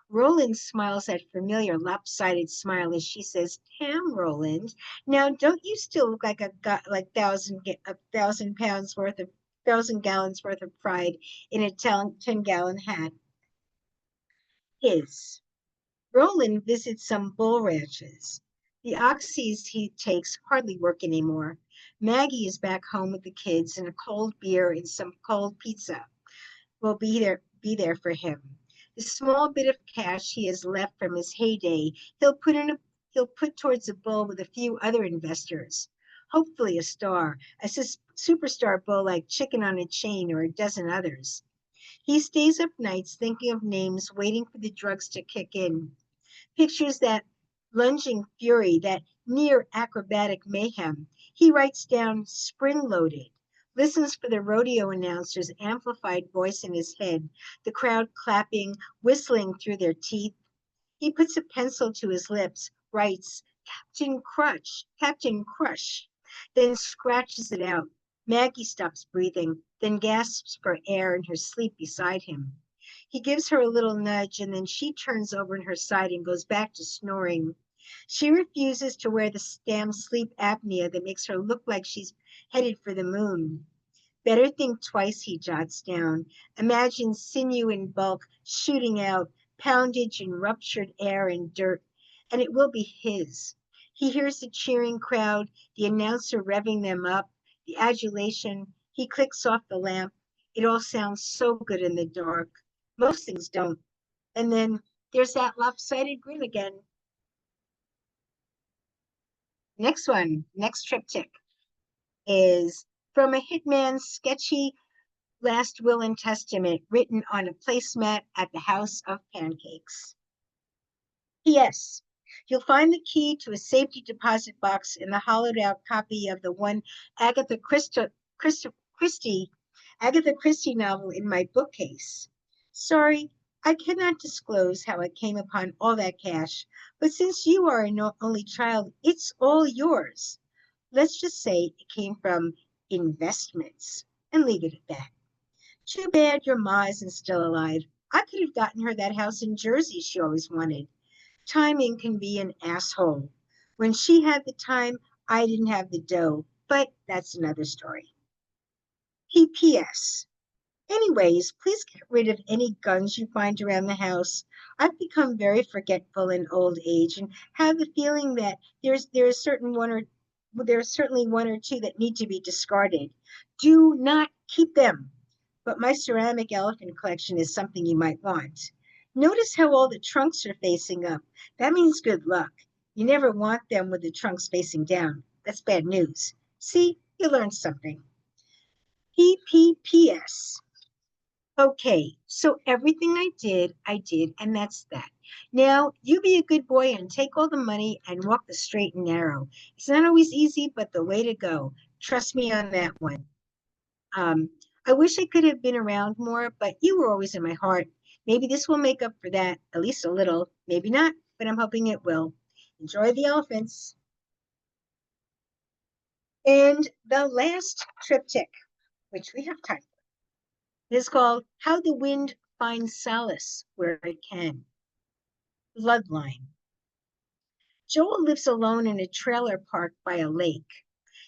Roland smiles that familiar lopsided smile as she says, "Damn, Roland, now don't you still look like a 1,000 pounds worth of 1,000 gallons worth of pride in a 10-gallon hat?" His. Roland visits some bull ranches. The oxys he takes hardly work anymore. Maggie is back home with the kids, and a cold beer and some cold pizza will be there for him. The small bit of cash he has left from his heyday, he'll put towards a bull with a few other investors. Hopefully a star, a superstar bull like Chicken on a Chain or a dozen others. He stays up nights thinking of names, waiting for the drugs to kick in. Pictures that lunging fury, that near acrobatic mayhem. He writes down spring-loaded, listens for the rodeo announcer's amplified voice in his head, the crowd clapping, whistling through their teeth. He puts a pencil to his lips, writes, Captain Crush, then scratches it out. Maggie stops breathing, then gasps for air in her sleep beside him. He gives her a little nudge, and then she turns over in her side and goes back to snoring. She refuses to wear the damn sleep apnea that makes her look like she's headed for the moon. Better think twice, he jots down. Imagine sinew in bulk shooting out, poundage and ruptured air and dirt, and it will be his. He hears the cheering crowd, the announcer revving them up, the adulation. He clicks off the lamp. It all sounds so good in the dark. Most things don't. And then there's that lopsided grin again. Next one, next triptych is from a hitman's sketchy last will and testament written on a placemat at the House of Pancakes. P.S. You'll find the key to a safety deposit box in the hollowed out copy of the one Agatha Christie novel in my bookcase. Sorry, I cannot disclose how I came upon all that cash, but since you are an only child, it's all yours. Let's just say it came from investments and leave it at that. Too bad your ma isn't still alive. I could have gotten her that house in Jersey she always wanted. Timing can be an asshole. When she had the time, I didn't have the dough, but that's another story. P.P.S. Anyways, please get rid of any guns you find around the house. I've become very forgetful in old age and have the feeling that there's certainly one or two that need to be discarded. Do not keep them. But my ceramic elephant collection is something you might want. Notice how all the trunks are facing up. That means good luck. You never want them with the trunks facing down. That's bad news. See, you learned something. P.P.P.S. Okay, so everything I did, and that's that. Now, you be a good boy and take all the money and walk the straight and narrow. It's not always easy, but the way to go. Trust me on that one. I wish I could have been around more, but you were always in my heart. Maybe this will make up for that, at least a little. Maybe not, but I'm hoping it will. Enjoy the elephants. And the last triptych, which we have time for, is called How the Wind Finds Solace Where It Can. Bloodline. Joel lives alone in a trailer park by a lake.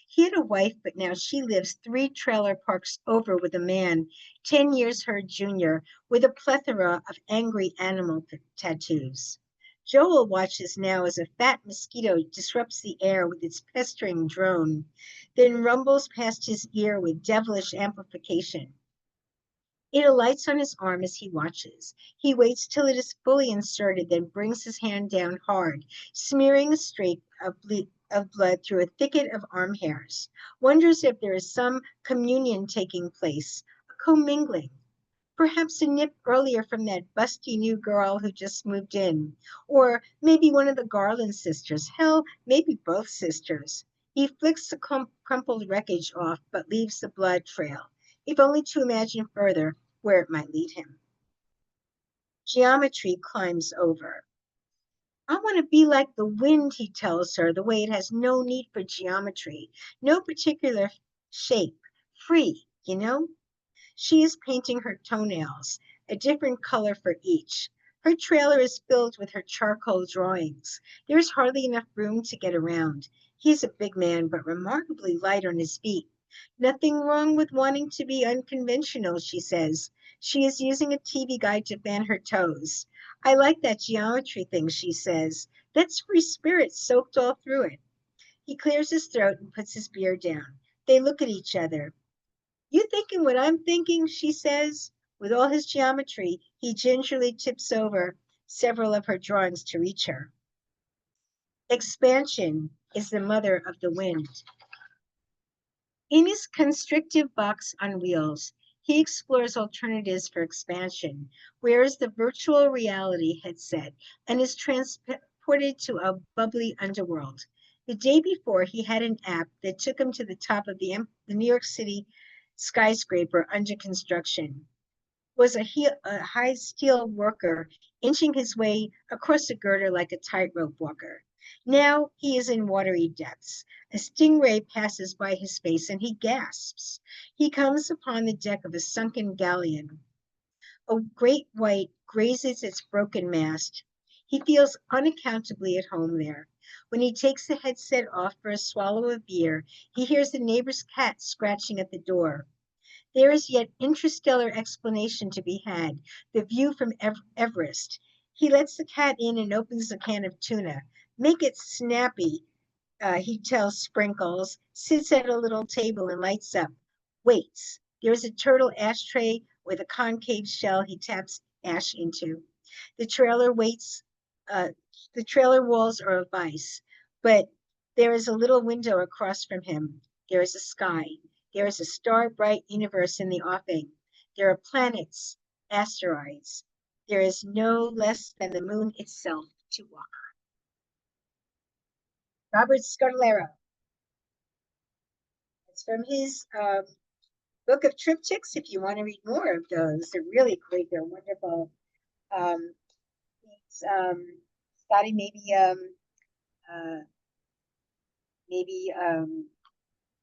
He had a wife, but now she lives 3 trailer parks over with a man, 10 years her junior, with a plethora of angry animal tattoos. Joel watches now as a fat mosquito disrupts the air with its pestering drone, then rumbles past his ear with devilish amplification. It alights on his arm as he watches. He waits till it is fully inserted, then brings his hand down hard, smearing a streak of blood through a thicket of arm hairs, wonders if there is some communion taking place, a commingling, perhaps a nip earlier from that busty new girl who just moved in, or maybe one of the Garland sisters, hell, maybe both sisters. He flicks the crumpled wreckage off, but leaves the blood trail, if only to imagine further where it might lead him. Geometry climbs over. I want to be like the wind, he tells her, the way it has no need for geometry, no particular shape, free, you know? She is painting her toenails, a different color for each. Her trailer is filled with her charcoal drawings. There is hardly enough room to get around. He is a big man, but remarkably light on his feet. Nothing wrong with wanting to be unconventional, she says. She is using a TV guide to fan her toes. I like that geometry thing, she says. That's free spirit soaked all through it. He clears his throat and puts his beer down. They look at each other. You thinking what I'm thinking, she says. With all his geometry, he gingerly tips over several of her drawings to reach her. Expansion is the mother of the wind. In his constrictive box on wheels, he explores alternatives for expansion, wears the virtual reality headset, and is transported to a bubbly underworld. The day before, he had an app that took him to the top of the New York City skyscraper under construction. Was a high steel worker inching his way across a girder like a tightrope walker. Now he is in watery depths. A stingray passes by his face and he gasps. He comes upon the deck of a sunken galleon. A great white grazes its broken mast. He feels unaccountably at home there. When he takes the headset off for a swallow of beer, he hears the neighbor's cat scratching at the door. There is yet interstellar explanation to be had, the view from Everest. He lets the cat in and opens a can of tuna. Make it snappy. he tells Sprinkles, sits at a little table and lights up, waits. There's a turtle ashtray with a concave shell he taps ash into. The trailer waits. The trailer walls are of ice, but there is a little window across from him. There is a sky. There is a star-bright universe in the offing. There are planets, asteroids. There is no less than the moon itself to walk on. Robert Scotellaro. It's from his book of triptychs. If you want to read more of those, they're really great. They're wonderful. Scotty, maybe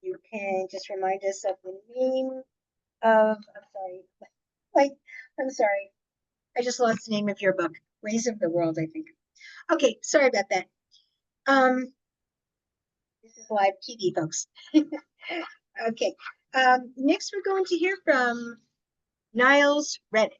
you can just remind us of the name of. I'm sorry. I just lost the name of your book, Ways of the World, I think. Okay, sorry about that. This is live TV, folks. Okay. Next, we're going to hear from Niles Reddick.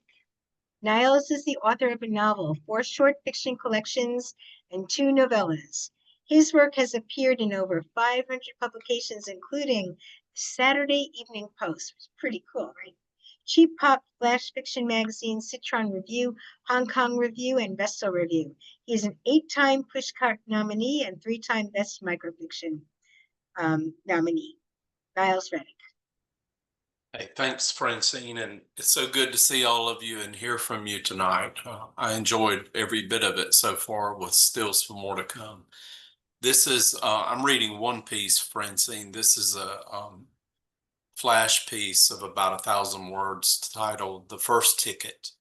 Niles is the author of a novel, 4 short fiction collections, and 2 novellas. His work has appeared in over 500 publications, including Saturday Evening Post, which is pretty cool, right? Cheap Pop, Flash Fiction Magazine, Citron Review, Hong Kong Review, and Vestal Review. He is an 8-time Pushcart nominee and 3-time Best Microfiction nominee. Niles Reddick. Hey, thanks, Francine, and it's so good to see all of you and hear from you tonight. I enjoyed every bit of it so far, with still some more to come. This is, I'm reading one piece, Francine. This is a flash piece of about 1,000 words titled The First Ticket.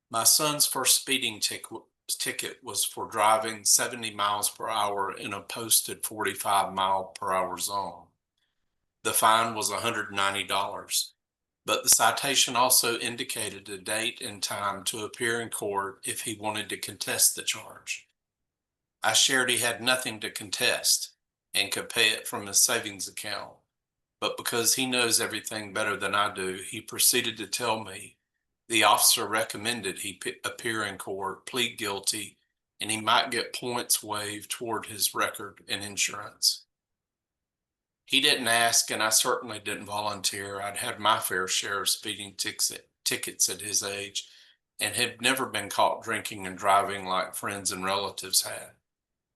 My son's first speeding ticket was for driving 70 miles per hour in a posted 45-mile-per-hour zone. The fine was $190, but the citation also indicated a date and time to appear in court if he wanted to contest the charge. I shared he had nothing to contest and could pay it from his savings account, but because he knows everything better than I do, he proceeded to tell me the officer recommended he appear in court, plead guilty, and he might get points waived toward his record and insurance. He didn't ask, and I certainly didn't volunteer. I'd had my fair share of speeding tickets at his age and had never been caught drinking and driving like friends and relatives had.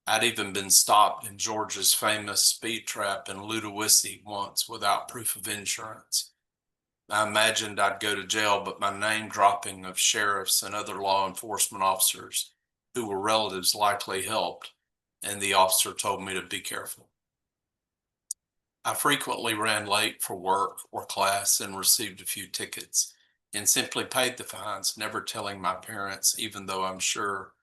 I'd even been stopped in Georgia's famous speed trap in Ludowici once without proof of insurance. I imagined I'd go to jail, but my name dropping of sheriffs and other law enforcement officers who were relatives likely helped, and the officer told me to be careful. I frequently ran late for work or class and received a few tickets and simply paid the fines, never telling my parents, even though I'm sure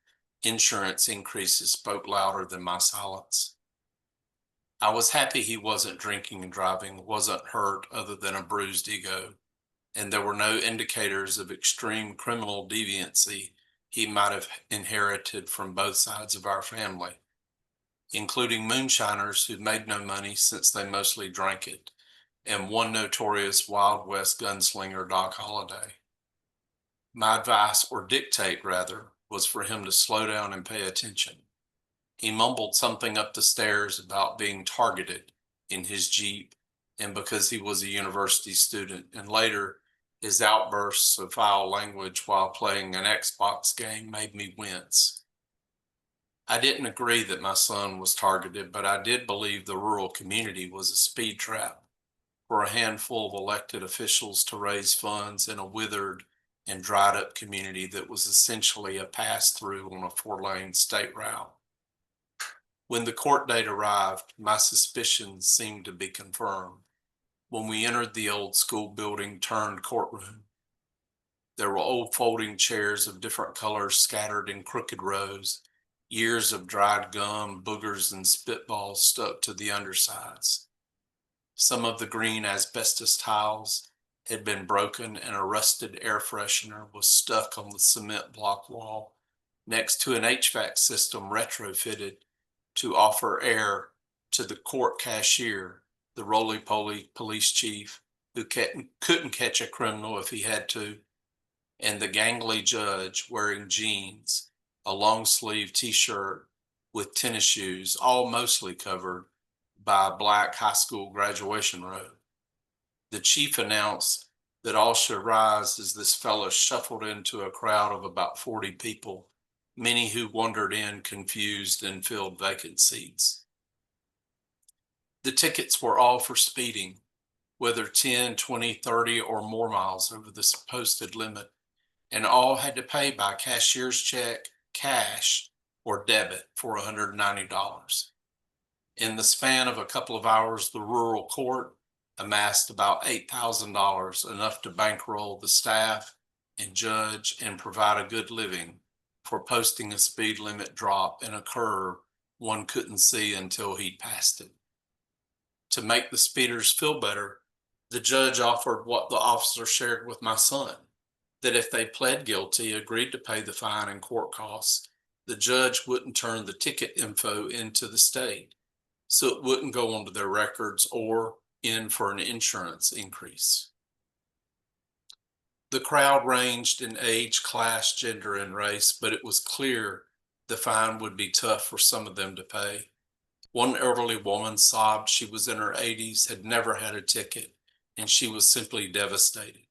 insurance increases spoke louder than my silence. I was happy he wasn't drinking and driving, wasn't hurt other than a bruised ego, and there were no indicators of extreme criminal deviancy he might have inherited from both sides of our family, including moonshiners who made no money since they mostly drank it, and one notorious Wild West gunslinger, Doc Holliday. My advice, or dictate rather, was for him to slow down and pay attention. He mumbled something up the stairs about being targeted in his Jeep, and because he was a university student, and later his outbursts of foul language while playing an Xbox game made me wince. I didn't agree that my son was targeted, but I did believe the rural community was a speed trap for a handful of elected officials to raise funds in a withered and dried up community that was essentially a pass-through on a 4-lane state route. When the court date arrived, my suspicions seemed to be confirmed. When we entered the old school building turned courtroom, there were old folding chairs of different colors scattered in crooked rows, years of dried gum, boogers, and spitballs stuck to the undersides. Some of the green asbestos tiles had been broken, and a rusted air freshener was stuck on the cement block wall next to an HVAC system retrofitted to offer air to the court cashier, the roly-poly police chief who couldn't catch a criminal if he had to, and the gangly judge wearing jeans, a long-sleeve t-shirt, with tennis shoes, all mostly covered by a black high school graduation robe. The chief announced that all should rise as this fellow shuffled into a crowd of about 40 people, many who wandered in confused and filled vacant seats. The tickets were all for speeding, whether 10, 20, 30, or more miles over the posted limit, and all had to pay by cashier's check, cash, or debit for $190. In the span of a couple of hours, the rural court amassed about $8,000, enough to bankroll the staff and judge and provide a good living for posting a speed limit drop in a curve one couldn't see until he'd passed it. To make the speeders feel better, the judge offered what the officer shared with my son, that if they pled guilty, agreed to pay the fine and court costs, the judge wouldn't turn the ticket info into the state, so it wouldn't go onto their records or in for an insurance increase. The crowd ranged in age, class, gender, and race, but it was clear the fine would be tough for some of them to pay. One elderly woman sobbed she was in her 80s, had never had a ticket, and she was simply devastated.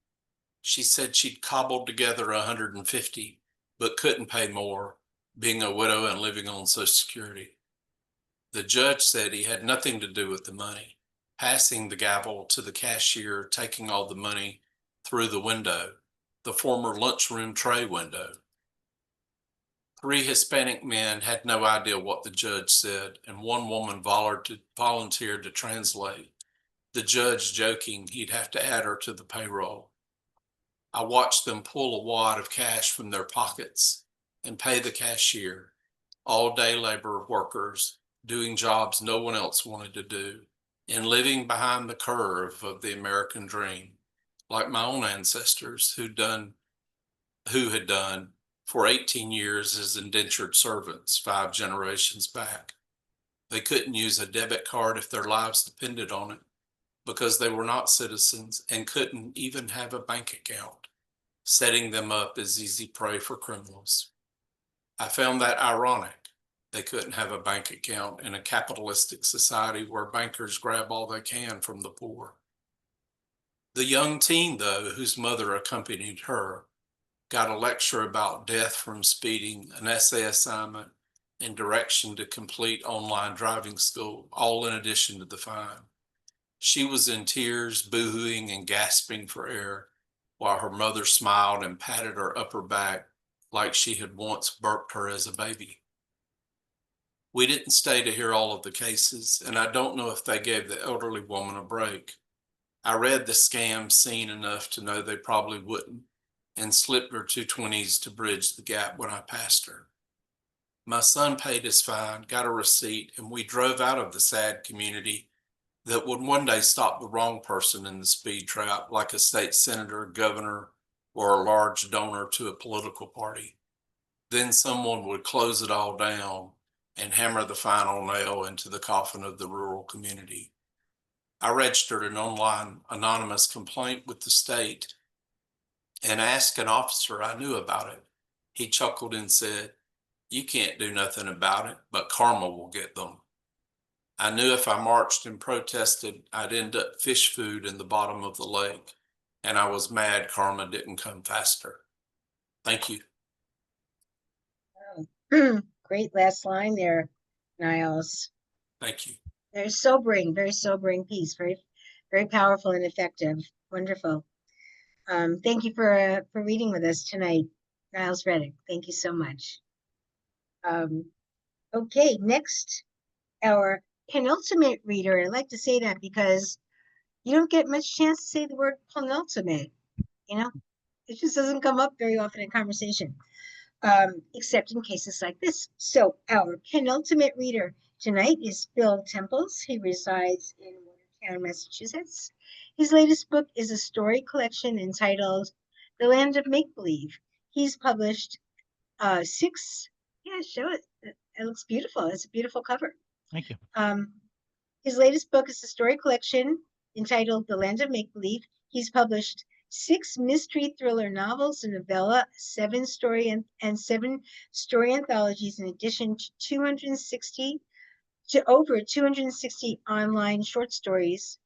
She said she'd cobbled together $150, but couldn't pay more, being a widow and living on Social Security. The judge said he had nothing to do with the money, passing the gavel to the cashier, taking all the money through the window, the former lunchroom tray window. 3 Hispanic men had no idea what the judge said, and one woman volunteered to translate, the judge joking he'd have to add her to the payroll. I watched them pull a wad of cash from their pockets and pay the cashier, all day labor workers doing jobs no one else wanted to do, and living behind the curve of the American dream, like my own ancestors who had done for 18 years as indentured servants 5 generations back. They couldn't use a debit card if their lives depended on it because they were not citizens and couldn't even have a bank account, setting them up as easy prey for criminals. I found that ironic. They couldn't have a bank account in a capitalistic society where bankers grab all they can from the poor. The young teen, though, whose mother accompanied her, got a lecture about death from speeding, an essay assignment, and direction to complete online driving school, all in addition to the fine. She was in tears, boohooing and gasping for air, while her mother smiled and patted her upper back like she had once burped her as a baby. We didn't stay to hear all of the cases, and I don't know if they gave the elderly woman a break. I read the scam scene enough to know they probably wouldn't, and slipped her 220s to bridge the gap when I passed her. My son paid his fine, got a receipt, and we drove out of the sad community that would one day stop the wrong person in the speed trap, like a state senator, governor, or a large donor to a political party. Then someone would close it all down and hammer the final nail into the coffin of the rural community. I registered an online anonymous complaint with the state and asked an officer I knew about it. He chuckled and said, "You can't do nothing about it, but karma will get them." I knew if I marched and protested, I'd end up fish food in the bottom of the lake, and I was mad karma didn't come faster. Thank you. Great last line there, Niles. Thank you. Very sobering piece. Very, very powerful and effective. Wonderful. Thank you for reading with us tonight, Niles Reddick. Thank you so much. Okay, next, our penultimate reader. I like to say that because you don't get much chance to say the word penultimate. You know, it just doesn't come up very often in conversation, except in cases like this. So our penultimate reader tonight is Bill Temples. He resides in Watertown, Massachusetts. His latest book is a story collection entitled The Land of Make-Believe. He's published 6, show it. It looks beautiful. It's a beautiful cover. Thank you. His latest book is a story collection entitled The Land of Make-Believe. He's published 6 mystery thriller novels, a novella, 7 story and 7 story anthologies, in addition to over 260 online short stories.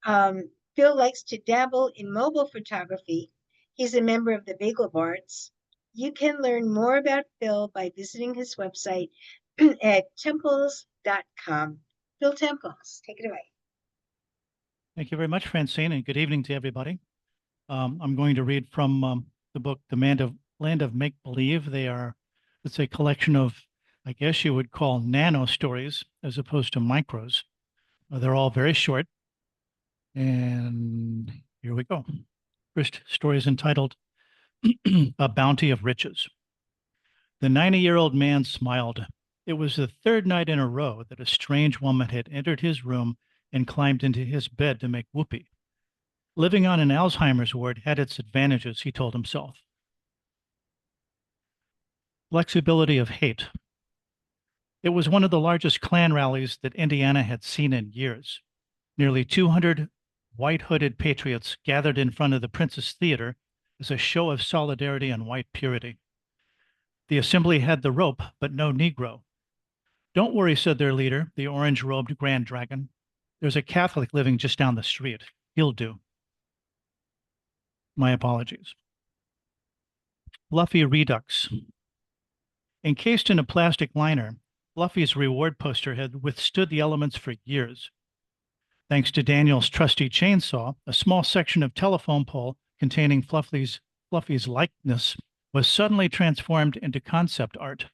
Phil likes to dabble in mobile photography. He's a member of the Bagel Bards. You can learn more about Phil by visiting his website at temples.com. Phil Temples, take it away. Thank you very much, Francine, and good evening to everybody. I'm going to read from the book, The Land of Make-Believe. They are, it's a collection of, I guess you would call nano stories as opposed to micros. They're all very short. And here we go. First story is entitled A Bounty of Riches. The 90-year-old man smiled. It was the third night in a row that a strange woman had entered his room and climbed into his bed to make whoopee. Living on an Alzheimer's ward had its advantages, he told himself. Flexibility of hate. It was one of the largest Klan rallies that Indiana had seen in years. Nearly 200 white-hooded patriots gathered in front of the Princess Theater as a show of solidarity and white purity. The assembly had the rope, but no Negro. Don't worry, said their leader, the orange-robed Grand Dragon. There's a Catholic living just down the street. He'll do. My apologies. Fluffy Redux. Encased in a plastic liner, Fluffy's reward poster had withstood the elements for years. Thanks to Daniel's trusty chainsaw, a small section of telephone pole containing Fluffy's likeness was suddenly transformed into concept art.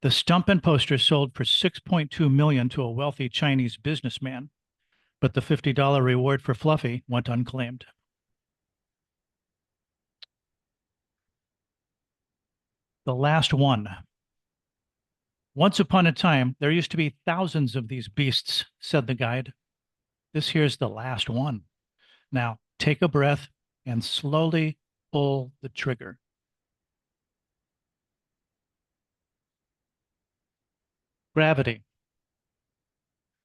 The stump and poster sold for $6.2 million to a wealthy Chinese businessman, but the $50 reward for Fluffy went unclaimed. The last one. Once upon a time, there used to be thousands of these beasts, said the guide. This here's the last one. Now, take a breath and slowly pull the trigger. Gravity.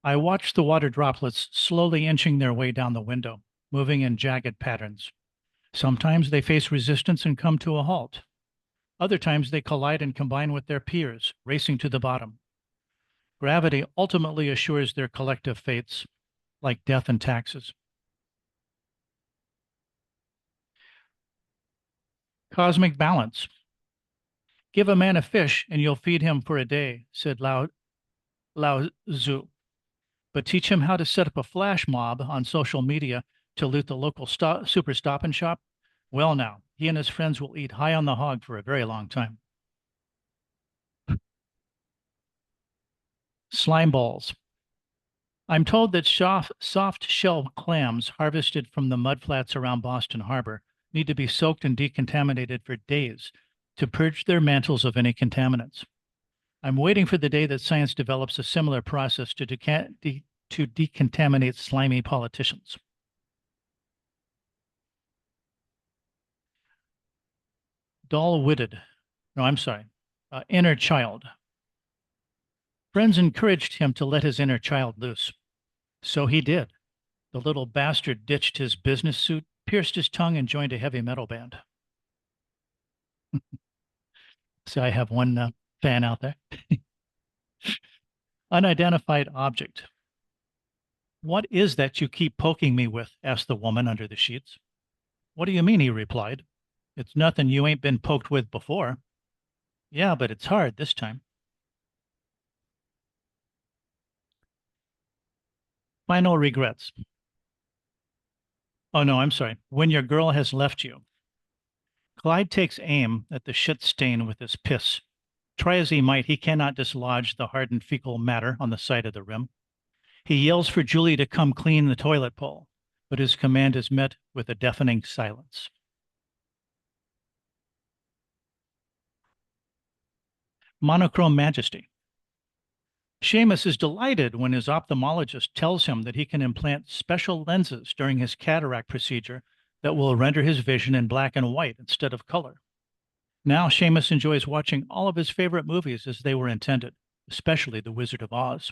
I watched the water droplets slowly inching their way down the window, moving in jagged patterns. Sometimes they face resistance and come to a halt. Other times they collide and combine with their peers, racing to the bottom. Gravity ultimately assures their collective fates, like death and taxes. Cosmic balance. Give a man a fish and you'll feed him for a day, said Lao Tzu. But teach him how to set up a flash mob on social media to loot the local super stop and shop. Well now, he and his friends will eat high on the hog for a very long time. Slime balls. I'm told that soft shell clams harvested from the mudflats around Boston Harbor need to be soaked and decontaminated for days to purge their mantles of any contaminants. I'm waiting for the day that science develops a similar process to decontaminate slimy politicians. Inner child. Friends encouraged him to let his inner child loose. So he did. The little bastard ditched his business suit, pierced his tongue, and joined a heavy metal band. So I have one fan out there. Unidentified object. What is that you keep poking me with? Asked the woman under the sheets. What do you mean? He replied. It's nothing you ain't been poked with before. Yeah, but it's hard this time. Final regrets. Oh, no, I'm sorry. When your girl has left you. Clyde takes aim at the shit stain with his piss. Try as he might, he cannot dislodge the hardened fecal matter on the side of the rim. He yells for Julie to come clean the toilet bowl, but his command is met with a deafening silence. Monochrome majesty. Seamus is delighted when his ophthalmologist tells him that he can implant special lenses during his cataract procedure that will render his vision in black and white instead of color. Now Seamus enjoys watching all of his favorite movies as they were intended, especially The Wizard of Oz.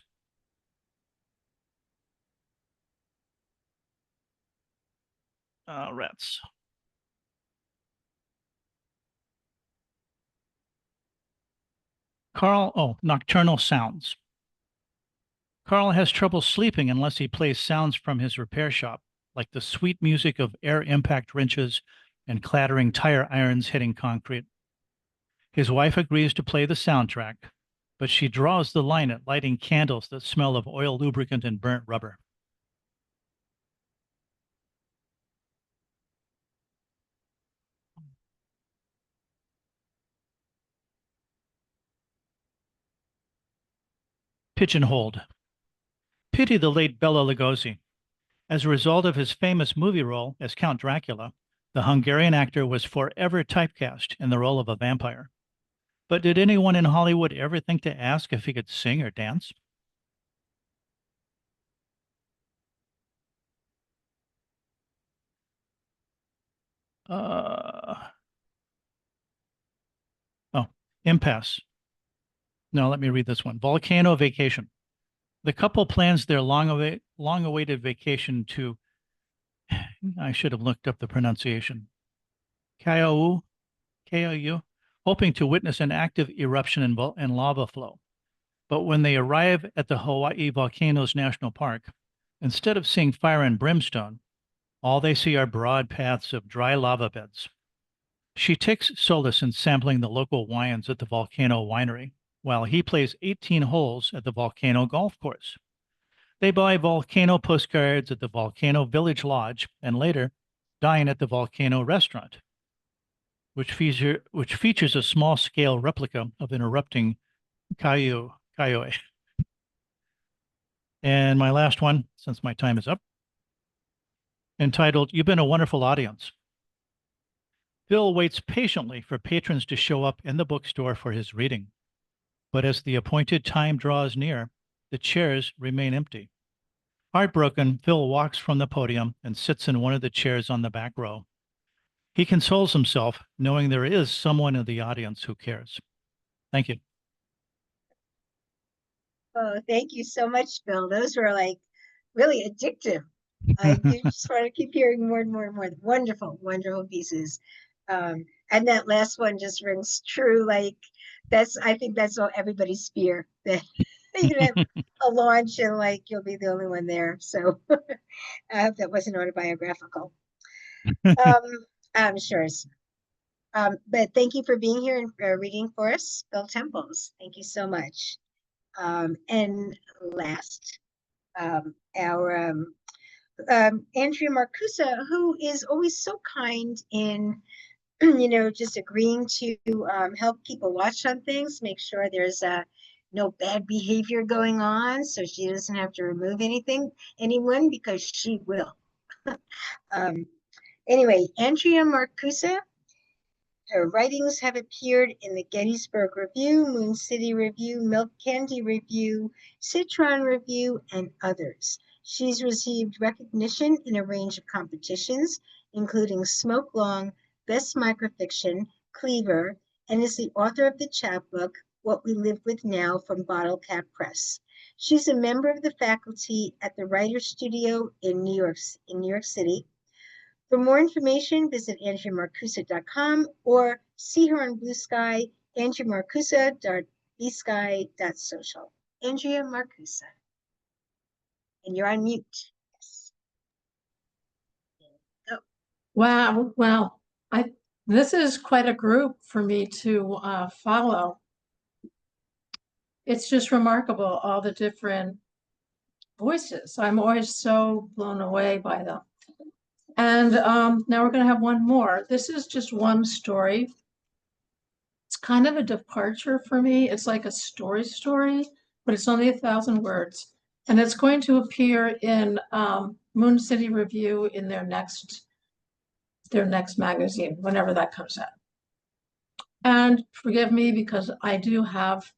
Rats. Nocturnal sounds. Carl has trouble sleeping unless he plays sounds from his repair shop, like the sweet music of air impact wrenches and clattering tire irons hitting concrete. His wife agrees to play the soundtrack, but she draws the line at lighting candles that smell of oil lubricant and burnt rubber. Pigeonholed. Pity the late Bela Lugosi. As a result of his famous movie role as Count Dracula, the Hungarian actor was forever typecast in the role of a vampire. But did anyone in Hollywood ever think to ask if he could sing or dance? Impasse. No, let me read this one. Volcano vacation. The couple plans their long-awaited vacation to, I should have looked up the pronunciation, Kaiou, hoping to witness an active eruption and lava flow. But when they arrive at the Hawaii Volcanoes National Park, instead of seeing fire and brimstone, all they see are broad paths of dry lava beds. She takes solace in sampling the local wines at the Volcano Winery, while he plays 18 holes at the Volcano Golf Course. They buy volcano postcards at the Volcano Village Lodge and later dine at the Volcano Restaurant, which features a small-scale replica of an erupting Kaiou. And my last one, since my time is up, entitled, You've Been a Wonderful Audience. Phil waits patiently for patrons to show up in the bookstore for his reading. But as the appointed time draws near, the chairs remain empty. Heartbroken, Phil walks from the podium and sits in one of the chairs on the back row. He consoles himself, knowing there is someone in the audience who cares. Thank you. Oh, thank you so much, Bill. Those were like really addictive. You just want to keep hearing more and more and more. Wonderful, wonderful pieces. And that last one just rings true. Like I think that's all everybody's fear, that you're gonna have a launch and like you'll be the only one there. So I hope that wasn't autobiographical. I'm sure. But thank you for being here and reading for us, Bill Temples. Thank you so much. And last, our Andrea Marcusa, who is always so kind in, just agreeing to help people watch on things, make sure there's no bad behavior going on, so she doesn't have to remove anyone, because she will. Anyway, Andrea Marcusa, her writings have appeared in the Gettysburg Review, Moon City Review, Milk Candy Review, Citron Review, and others. She's received recognition in a range of competitions, including Smoke Long, Best Microfiction, Cleaver, and is the author of the chapbook, What We Live With Now, from Bottle Cap Press. She's a member of the faculty at the Writer's Studio in New York City. For more information, visit AndreaMarcusa.com or see her on Blue Sky, AndreaMarcusa.bsky.social. Andrea Marcusa. And you're on mute. Yes. Go. Wow. Well, this is quite a group for me to follow. It's just remarkable, all the different voices. I'm always so blown away by them. And now we're going to have one more. This is just one story. It's kind of a departure for me. It's like a story, but it's only 1,000 words. And it's going to appear in Moon City Review in their next magazine, whenever that comes out. And forgive me, because I do have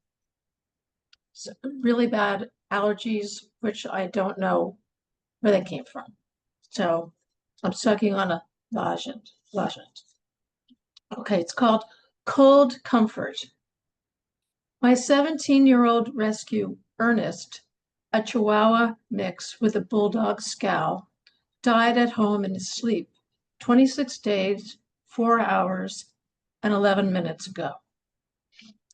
really bad allergies, which I don't know where they came from. So I'm sucking on a lozenge. Okay, it's called Cold Comfort. My 17-year-old rescue, Ernest, a Chihuahua mix with a bulldog scowl, died at home in his sleep 26 days, 4 hours, and 11 minutes ago.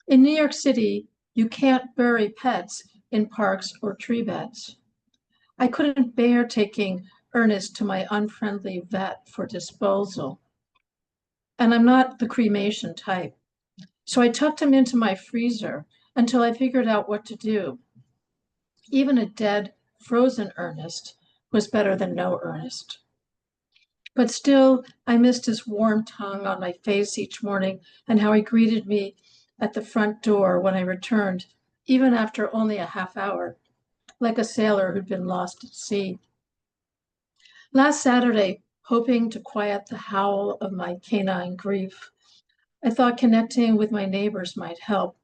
In New York City, you can't bury pets in parks or tree beds. I couldn't bear taking Ernest to my unfriendly vet for disposal. And I'm not the cremation type. So I tucked him into my freezer until I figured out what to do. Even a dead, frozen Ernest was better than no Ernest. But still, I missed his warm tongue on my face each morning and how he greeted me at the front door when I returned, even after only a half hour, like a sailor who'd been lost at sea. Last Saturday, hoping to quiet the howl of my canine grief, I thought connecting with my neighbors might help.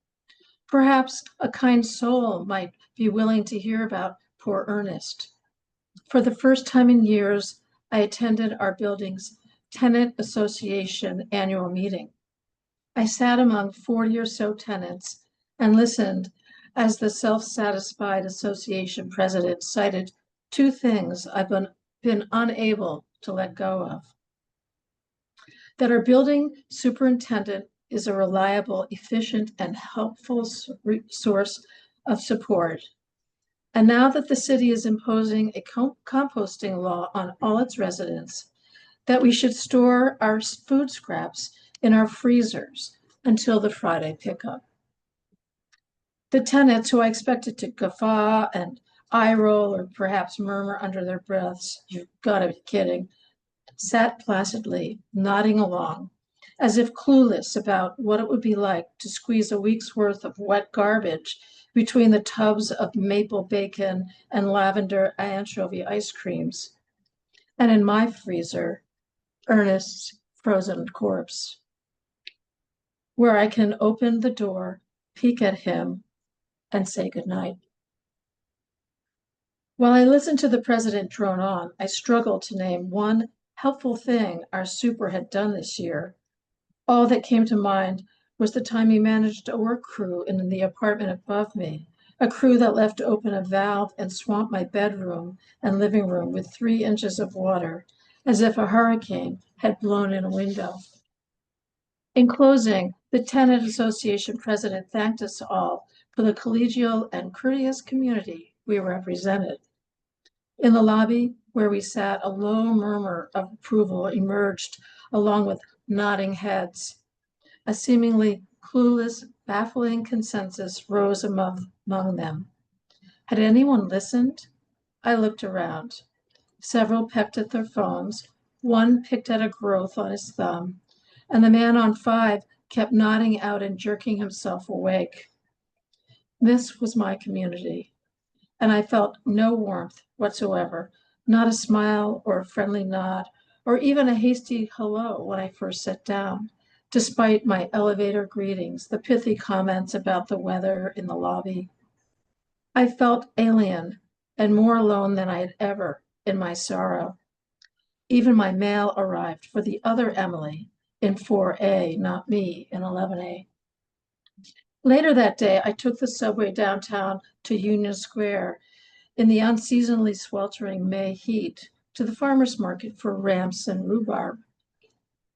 Perhaps a kind soul might be willing to hear about poor Ernest. For the first time in years, I attended our building's tenant association annual meeting. I sat among 40 or so tenants and listened as the self-satisfied association president cited 2 things I've been unable to let go of. That our building superintendent is a reliable, efficient, and helpful source of support. And now that the city is imposing a composting law on all its residents, that we should store our food scraps in our freezers until the Friday pickup. The tenants, who I expected to guffaw and eye roll or perhaps murmur under their breaths, "You've got to be kidding," sat placidly, nodding along, as if clueless about what it would be like to squeeze a week's worth of wet garbage between the tubs of maple bacon and lavender anchovy ice creams, and in my freezer, Ernest's frozen corpse, where I can open the door, peek at him, and say goodnight. While I listened to the president drone on, I struggled to name one helpful thing our super had done this year. All that came to mind was the time he managed a work crew in the apartment above me, a crew that left open a valve and swamped my bedroom and living room with 3 inches of water, as if a hurricane had blown in a window. In closing, the Tenant Association president thanked us all for the collegial and courteous community we represented. In the lobby where we sat, a low murmur of approval emerged along with nodding heads. A seemingly clueless, baffling consensus rose among them. Had anyone listened? I looked around. Several pecked at their phones. One picked at a growth on his thumb, and the man on 5 kept nodding out and jerking himself awake. This was my community, and I felt no warmth whatsoever, not a smile or a friendly nod, or even a hasty hello when I first sat down, despite my elevator greetings, the pithy comments about the weather in the lobby. I felt alien and more alone than I had ever in my sorrow. Even my mail arrived for the other Emily in 4A, not me in 11A. Later that day, I took the subway downtown to Union Square in the unseasonably sweltering May heat to the farmer's market for ramps and rhubarb.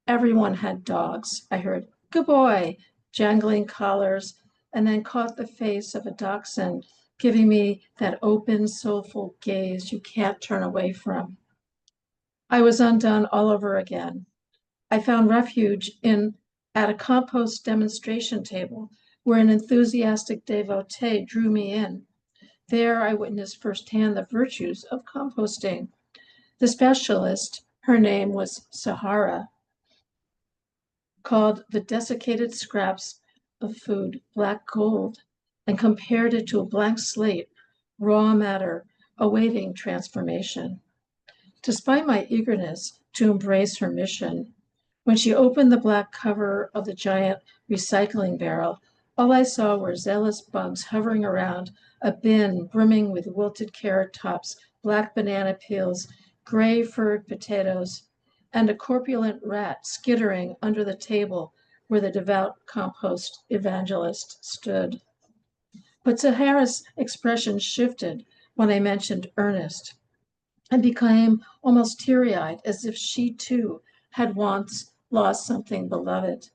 Everyone had dogs. I heard, "Good boy," jangling collars, and then caught the face of a dachshund giving me that open, soulful gaze you can't turn away from. I was undone all over again. I found refuge at a compost demonstration table where an enthusiastic devotee drew me in. There I witnessed firsthand the virtues of composting. The specialist, her name was Sahara, called the desiccated scraps of food black gold and compared it to a blank slate, raw matter awaiting transformation. Despite my eagerness to embrace her mission, when she opened the black cover of the giant recycling barrel, all I saw were zealous bugs hovering around a bin brimming with wilted carrot tops, black banana peels, gray furred potatoes, and a corpulent rat skittering under the table where the devout compost evangelist stood. But Sahara's expression shifted when I mentioned Ernest and became almost teary-eyed, as if she too had once lost something beloved.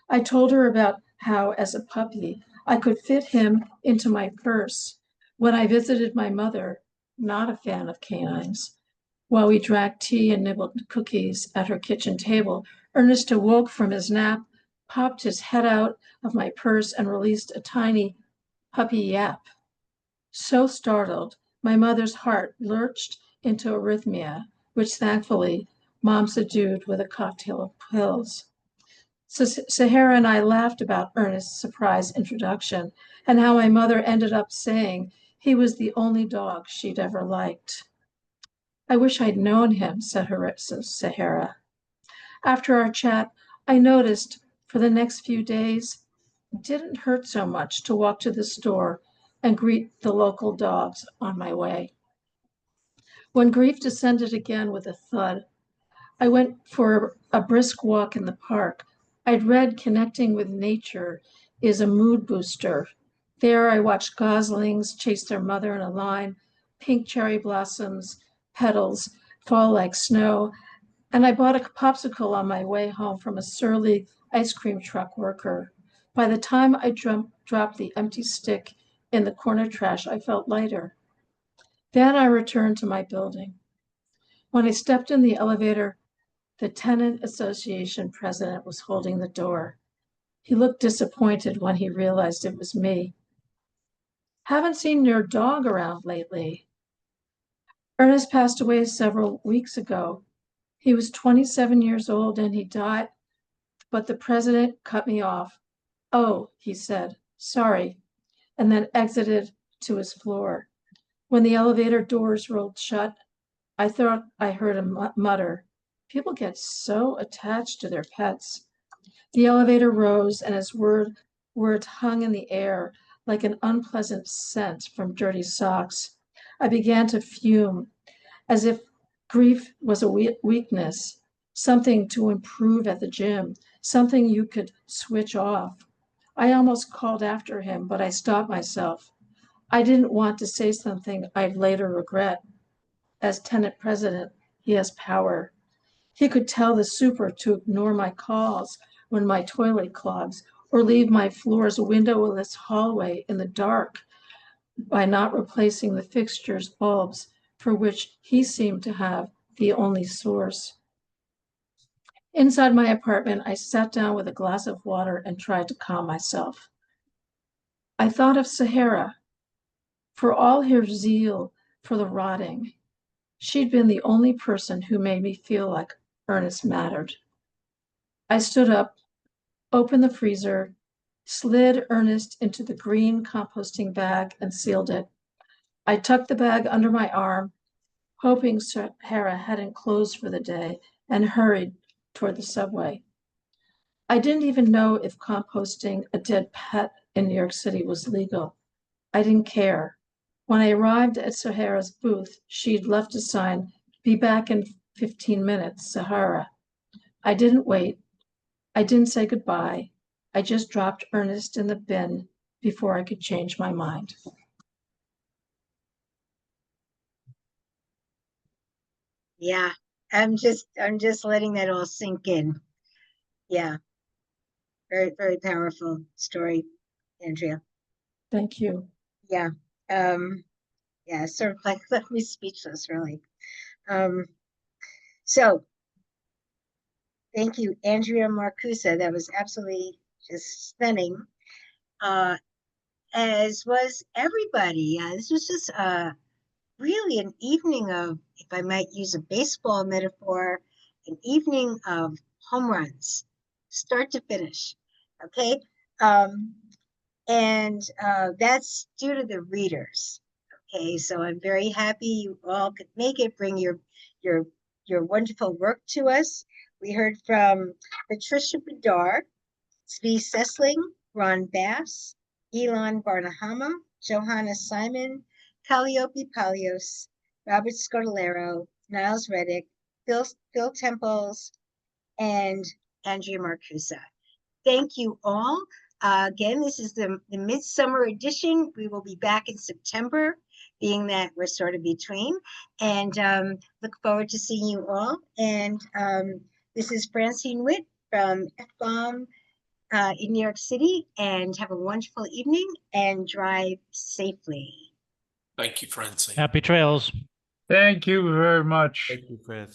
I told her about how, as a puppy, I could fit him into my purse when I visited my mother, not a fan of canines. While we drank tea and nibbled cookies at her kitchen table, Ernest awoke from his nap, popped his head out of my purse, and released a tiny puppy yap. So startled, my mother's heart lurched into arrhythmia, which thankfully Mom subdued with a cocktail of pills. So Sahara and I laughed about Ernest's surprise introduction and how my mother ended up saying he was the only dog she'd ever liked. I wish I'd known him, said Sahara. After our chat, I noticed for the next few days, it didn't hurt so much to walk to the store and greet the local dogs on my way. When grief descended again with a thud, I went for a brisk walk in the park. I'd read Connecting with Nature is a mood booster. There I watched goslings chase their mother in a line, pink cherry blossoms, petals fall like snow, and I bought a popsicle on my way home from a surly ice cream truck worker. By the time I dropped the empty stick in the corner trash, I felt lighter. Then I returned to my building. When I stepped in the elevator, the tenant association president was holding the door. He looked disappointed when he realized it was me. Haven't seen your dog around lately. Ernest passed away several weeks ago. He was 27 years old and he died, but the president cut me off. Oh, he said, sorry, and then exited to his floor. When the elevator doors rolled shut, I thought I heard him mutter, people get so attached to their pets. The elevator rose and his words hung in the air like an unpleasant scent from dirty socks. I began to fume, as if grief was a weakness, something to improve at the gym, something you could switch off. I almost called after him, but I stopped myself. I didn't want to say something I'd later regret. As tenant president, he has power. He could tell the super to ignore my calls when my toilet clogs, or leave my floor's windowless hallway in the dark by not replacing the fixtures, bulbs, for which he seemed to have the only source. Inside my apartment, I sat down with a glass of water and tried to calm myself. I thought of Sahara. For all her zeal for the rotting, she'd been the only person who made me feel like Ernest mattered. I stood up, opened the freezer, slid Ernest into the green composting bag and sealed it. I tucked the bag under my arm, hoping Sahara hadn't closed for the day, and hurried toward the subway. I didn't even know if composting a dead pet in New York City was legal. I didn't care. When I arrived at Sahara's booth, she'd left a sign, be back in 15 minutes, Sahara. I didn't wait. I didn't say goodbye. I just dropped Ernest in the bin before I could change my mind. Yeah, I'm just letting that all sink in. Yeah. Very, very powerful story, Andrea. Thank you. Yeah. Yeah, sort of like left me speechless, really. So thank you, Andrea Marcusa. That was absolutely just stunning. As was everybody. This was just really an evening of, if I might use a baseball metaphor, an evening of home runs, start to finish. Okay. And that's due to the readers. Okay, so I'm very happy you all could make it, bring your wonderful work to us. We heard from Patricia Bidar, Zvi Sesling, Ron Bass, Elan Barnahama, Johannnah Simon, Kalliopy Palleos, Robert Scotellaro, Niles Reddick, Phil Temples, and Andrea Marcusa. Thank you all. Again, this is the midsummer edition. We will be back in September, being that we're sort of between, and look forward to seeing you all. And This is Francine Witte from FBOMB in New York City, and have a wonderful evening and drive safely. Thank you, Francine. Happy trails. Thank you very much. Thank you, Francis.